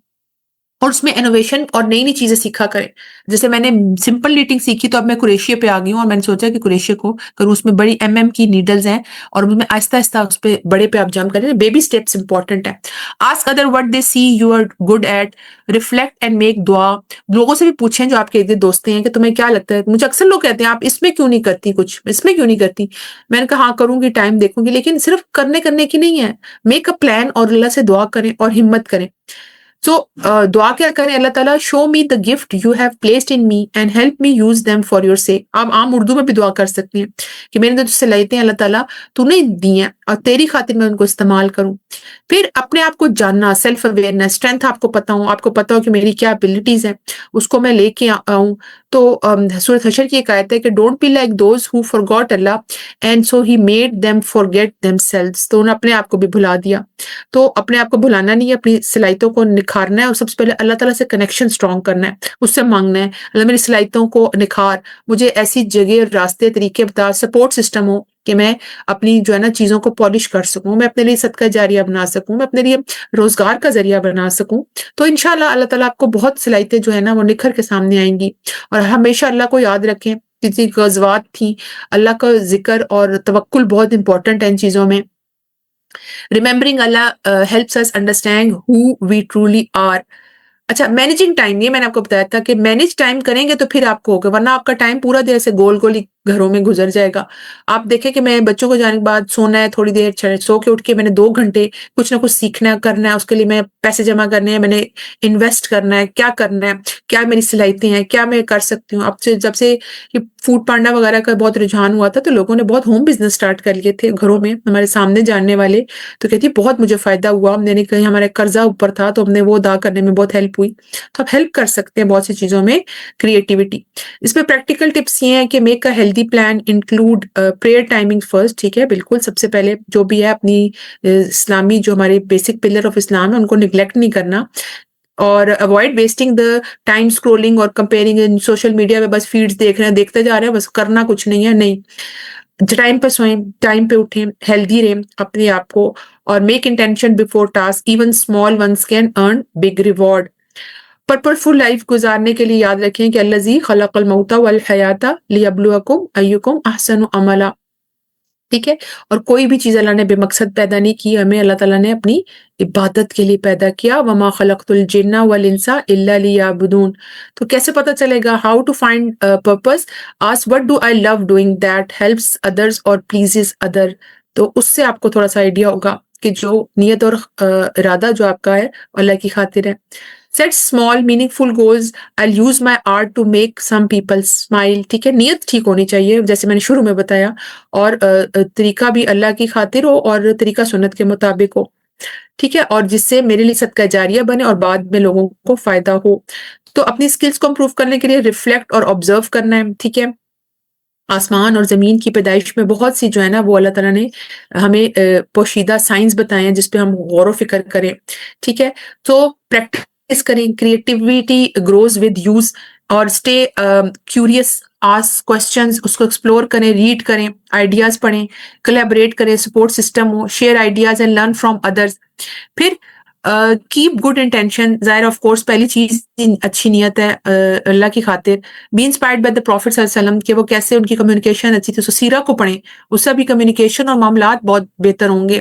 اور اس میں انوویشن اور نئی نئی چیزیں سیکھا کریں. جیسے میں نے سمپل نیٹنگ سیکھی تو اب میں کریشیا پہ آ گئی ہوں، اور میں نے سوچا کہ کریشیا کو کروں. اس میں بڑی کی نیڈلز ہیں، اور اس میں آہستہ آہستہ اس پہ بڑے پہ آپ جمپ کریں. بیبی اسٹیپس امپورٹنٹ ہے. Ask other what they see you are good at, reflect and make دعا. لوگوں سے بھی پوچھیں جو آپ کے ارد دوست ہیں کہ تمہیں کیا لگتا ہے. مجھے اکثر لوگ کہتے ہیں آپ اس میں کیوں نہیں کرتی کچھ، اس میں کیوں نہیں کرتی. میں نے کہا ہاں کروں گی، ٹائم دیکھوں گی، لیکن صرف کرنے کی نہیں ہے. میک اے پلان اور اللہ سے دعا کریں اور ہمت کریں. سو دعا کیا کریں، اللہ تعالیٰ show me the gift you have placed in me and help me use them for your sake. آپ عام اردو میں بھی دعا کر سکتے ہیں کہ میرے اندر جو صلاحیتیں اللہ تعالیٰ تو نے دی ہیں، اور تیری خاطر میں ان کو استعمال کروں. پھر اپنے آپ کو جاننا، سیلف اویئرنیس، اسٹرینتھ آپ کو پتا ہو کہ میری کیا ابیلٹیز ہیں، اس کو میں لے کے آؤں. تو سورۃ حشر کی ایک آیت ہے کہ don't be like those who forgot Allah and so he made them forget themselves. تو انہوں نے اپنے آپ کو بھی بھلا دیا. تو اپنے آپ کو بھلانا نہیں ہے، اپنی صلاحیتوں کو نکھارنا ہے، اور سب سے پہلے اللہ تعالیٰ سے کنیکشن اسٹرانگ کرنا ہے، اس سے مانگنا ہے اللہ میری صلاحیتوں کو نکھار، مجھے ایسی جگہ، راستے، طریقے بتا، سپورٹ سسٹم ہو کہ میں اپنی جو ہے نا چیزوں کو پالش کر سکوں، میں اپنے لیے صدقہ جاریہ بنا سکوں، میں اپنے لیے روزگار کا ذریعہ بنا سکوں. تو انشاءاللہ اللہ تعالیٰ آپ کو بہت صلاحیتیں جو ہے نا وہ نکھر کے سامنے آئیں گی. اور ہمیشہ اللہ کو یاد رکھیں. کسی غزوات تھیں، اللہ کا ذکر اور توکل بہت امپورٹنٹ ہے ان چیزوں میں. Remembering Allah helps us understand who we truly are. اچھا مینیجنگ ٹائم، یہ میں نے آپ کو بتایا تھا کہ مینیج ٹائم کریں گے تو پھر آپ کو ہوگا، ورنہ آپ کا ٹائم پورا دیر سے گول گول ہی گھروں میں گزر جائے گا. آپ دیکھیں کہ میں بچوں کو جانے کے بعد سونا ہے، تھوڑی دیر سو کے اٹھ کے میں نے 2 گھنٹے کچھ نہ کچھ سیکھنا کرنا ہے، اس کے لیے میں پیسے جمع کرنے ہیں، میں نے انویسٹ کرنا ہے، کیا کرنا ہے، کیا میری صلاحیتیں ہیں، کیا میں کر سکتی ہوں. اب سے جب سے یہ فوڈ پانڈا وغیرہ کا بہت رجحان ہوا تھا تو لوگوں نے بہت ہوم بزنس اسٹارٹ کر لیے تھے گھروں میں، ہمارے سامنے جاننے والے تو کہتی بہت مجھے فائدہ ہوا، ہم نے کہیں ہمارا قرضہ اوپر تھا تو ہم نے وہ ادا کرنے میں بہت ہیلپ ہوئی. تو آپ ہیلپ کر سکتے ہیں بہت سی چیزوں میں کریٹیوٹی. اس میں پریکٹیکل ٹپس یہ ہیں کہ make a healthy plan, include prayer timing first. ٹھیک ہے، بالکل سب سے پہلے جو بھی ہے اپنی اسلامی جو ہمارے بیسک پلر آف اسلام ہے ان کو نگلیکٹ نہیں کرنا. اور avoid wasting the time scrolling اور کمپیئرنگ سوشل میڈیا پہ، بس فیڈس دیکھ رہے ہیں، دیکھتے جا رہے ہیں، بس کرنا کچھ نہیں ہے. نہیں، ٹائم پہ سوئیں، ٹائم پہ اٹھیں، ہیلدی رہیں اپنے آپ کو، اور make intention before task, even small ones can earn big reward. Purposeful life گزارنے کے لیے یاد رکھیں کہ الذی خلق الموت والحیات لیبلوکم ایکم احسن عملا. ٹھیک ہے، اور کوئی بھی چیز اللہ نے بے مقصد پیدا نہیں کی، ہمیں اللہ تعالیٰ نے اپنی عبادت کے لیے پیدا کیا. وما خلقت الجن والانس الا لیعبدون. تو کیسے پتہ چلے گا؟ How to find purpose? Ask what do I love doing that helps others اور پلیزز ادر. تو اس سے آپ کو تھوڑا سا آئیڈیا ہوگا کہ جو نیت اور ارادہ جو آپ کا ہے اللہ کی خاطر ہے. Set small meaningful goals. I'll use my art to make some people smile. ٹھیک ہے، نیت ٹھیک ہونی چاہیے جیسے میں نے شروع میں بتایا، اور طریقہ بھی اللہ کی خاطر ہو اور طریقہ سنت کے مطابق ہو. ٹھیک ہے، اور جس سے میرے لیے صدقہ جاریہ بنے اور بعد میں لوگوں کو فائدہ ہو. تو اپنی اسکلس کو امپروو کرنے کے لیے ریفلیکٹ اور آبزرو کرنا ہے. ٹھیک ہے، آسمان اور زمین کی پیدائش میں بہت سی جو ہے نا وہ اللہ تعالیٰ نے ہمیں پوشیدہ سائنس بتائے ہیں جس پہ ہم غور و فکر کریں. ٹھیک ہے، تو پریکٹس کریں، کریٹیوٹی گروز ود یوز، اور اسٹے کیوریس، آسک کوشچنز، اس کو ایکسپلور کریں، ریڈ کریں، آئیڈیاز پڑھیں، کولیبریٹ کریں، سپورٹ سسٹم ہو، share ideas and learn from others. پھر کیپ گڈ انٹینشن. ظاہر آف کورس پہلی چیز اچھی نیت ہے اللہ کی خاطر. Be inspired by the prophet صلی اللہ علیہ وسلم کہ وہ کیسے ان کی کمیونیکیشن اچھی تھی، سیرہ کو پڑھیں، اس سے بھی کمیونیکیشن اور معاملات بہت بہتر ہوں گے.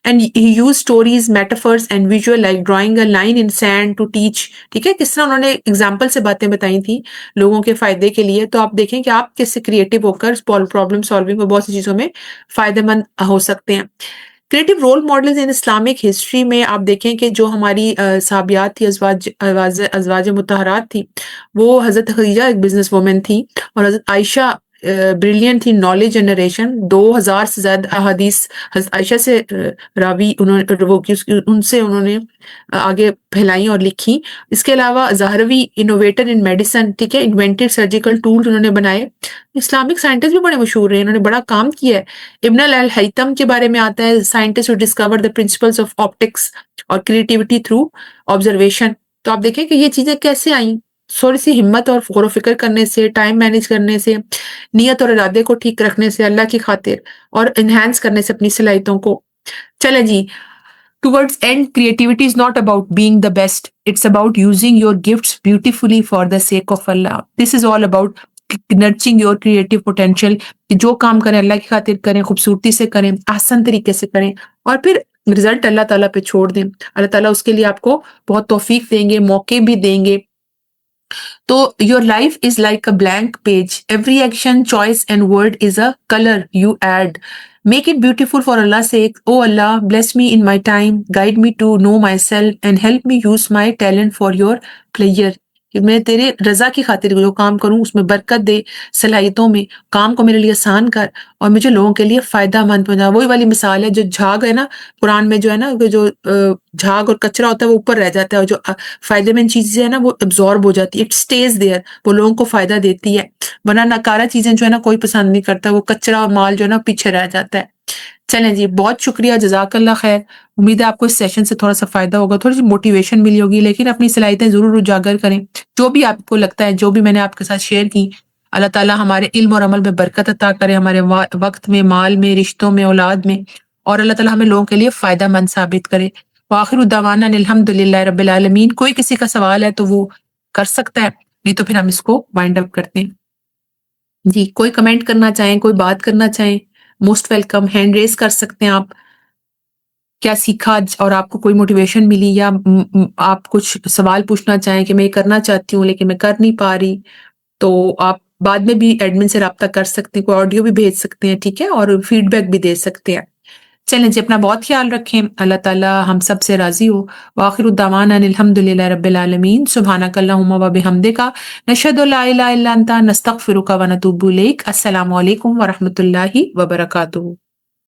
And use stories, metaphors and visual like drawing a line in sand to teach. ٹھیک ہے، کس طرح انہوں نے ایگزامپل سے باتیں بتائی تھیں لوگوں کے فائدے کے لیے. تو آپ دیکھیں کہ آپ کس سے کریٹو ہو کر پرابلم سالونگ میں بہت سی چیزوں میں فائدہ مند ہو سکتے ہیں. Creative role models in Islamic history میں آپ دیکھیں کہ جو ہماری صحابیات تھی، ازواج مطہرات تھی، وہ حضرت خدیجہ ایک بزنس وومن تھی، اور حضرت عائشہ بریلینٹ تھی، نالج جنریشن. 2000 سے زیادہ احادیث حضرت عائشہ سے راوی ان سے انہوں نے آگے پھیلائی اور لکھی. اس کے علاوہ زہروی انوویٹر ان میڈیسن. ٹھیک ہے، انوینٹڈ سرجیکل ٹول انہوں نے بنائے. اسلامک سائنٹسٹ بھی بڑے مشہور ہیں، انہوں نے بڑا کام کیا ہے. ابن الہیثم کے بارے میں آتا ہے، scientist who discover the principles of optics اور کریٹیوٹی تھرو آبزرویشن. تو آپ دیکھیں کہ یہ چیزیں کیسے آئیں، تھوڑی سی ہمت اور غور و فکر کرنے سے، ٹائم مینیج کرنے سے، نیت اور ارادے کو ٹھیک رکھنے سے اللہ کی خاطر، اور انہینس کرنے سے اپنی صلاحیتوں کو. چلیں جی، towards end, creativity is not about being the best. It's about using your gifts beautifully for the sake of Allah. This is all about nurturing your creative potential. کہ جو کام کریں اللہ کی خاطر کریں، خوبصورتی سے کریں، آسان طریقے سے کریں، اور پھر رزلٹ اللہ تعالیٰ پہ چھوڑ دیں. اللہ تعالیٰ اس کے لیے آپ کو بہت توفیق دیں گے، موقع بھی دیں گے. تو your life is like a blank page. Every action, choice and word is a color you add. Make it beautiful for Allah's sake. Oh Allah, bless me in my time, guide me to know myself and help me use my talent for your pleasure. کہ میں تیرے رضا کی خاطر جو کام کروں اس میں برکت دے، صلاحیتوں میں کام کو میرے لیے آسان کر، اور مجھے لوگوں کے لیے فائدہ مند بنا. وہی والی مثال ہے جو جھاگ ہے نا قرآن میں، جو ہے نا جو جھاگ اور کچرا ہوتا ہے وہ اوپر رہ جاتا ہے، اور جو فائدے مند چیزیں ہیں نا وہ ابزارب ہو جاتی ہے، اٹ اسٹیز دیئر، وہ لوگوں کو فائدہ دیتی ہے. ورنہ ناکارہ چیزیں جو ہے نا کوئی پسند نہیں کرتا، وہ کچرا اور مال جو ہے نا پیچھے رہ جاتا ہے. چلیں جی، بہت شکریہ، جزاک اللہ خیر. امید ہے آپ کو اس سیشن سے تھوڑا سا فائدہ ہوگا، تھوڑی سی موٹیویشن ملی ہوگی. لیکن اپنی صلاحیتیں ضرور اجاگر کریں، جو بھی آپ کو لگتا ہے، جو بھی میں نے آپ کے ساتھ شیئر کی. اللہ تعالیٰ ہمارے علم اور عمل میں برکت عطا کرے، ہمارے وقت میں، مال میں، رشتوں میں، اولاد میں، اور اللہ تعالیٰ ہمیں لوگوں کے لیے فائدہ مند ثابت کرے. وآخر دعوانا الحمد للہ رب العالمین. کوئی کسی کا سوال ہے تو وہ کر سکتا ہے، نہیں تو پھر ہم اس کو وائنڈ اپ کرتے ہیں. جی، کوئی کمنٹ کرنا چاہیں، کوئی بات کرنا چاہیں، موسٹ ویلکم، ہینڈ ریز کر سکتے ہیں آپ. کیا سیکھا اور آپ کو کوئی موٹیویشن ملی، یا آپ کچھ سوال پوچھنا چاہیں کہ میں یہ کرنا چاہتی ہوں لیکن میں کر نہیں پا رہی، تو آپ بعد میں بھی ایڈمن سے رابطہ کر سکتے ہیں، کوئی آڈیو بھی بھیج سکتے ہیں، ٹھیک ہے، اور فیڈ بیک بھی دے سکتے ہیں۔ چلیں جی، اپنا بہت خیال رکھیں، اللہ تعالیٰ ہم سب سے راضی ہو۔ وآخر الدعوانا ان الحمد للہ رب العالمین، سبحانک اللہم و بحمدک، نشہد ان لا الہ الا انت، نستغفرک و نتوب الیک۔ السلام علیکم ورحمۃ اللہ وبرکاتہ۔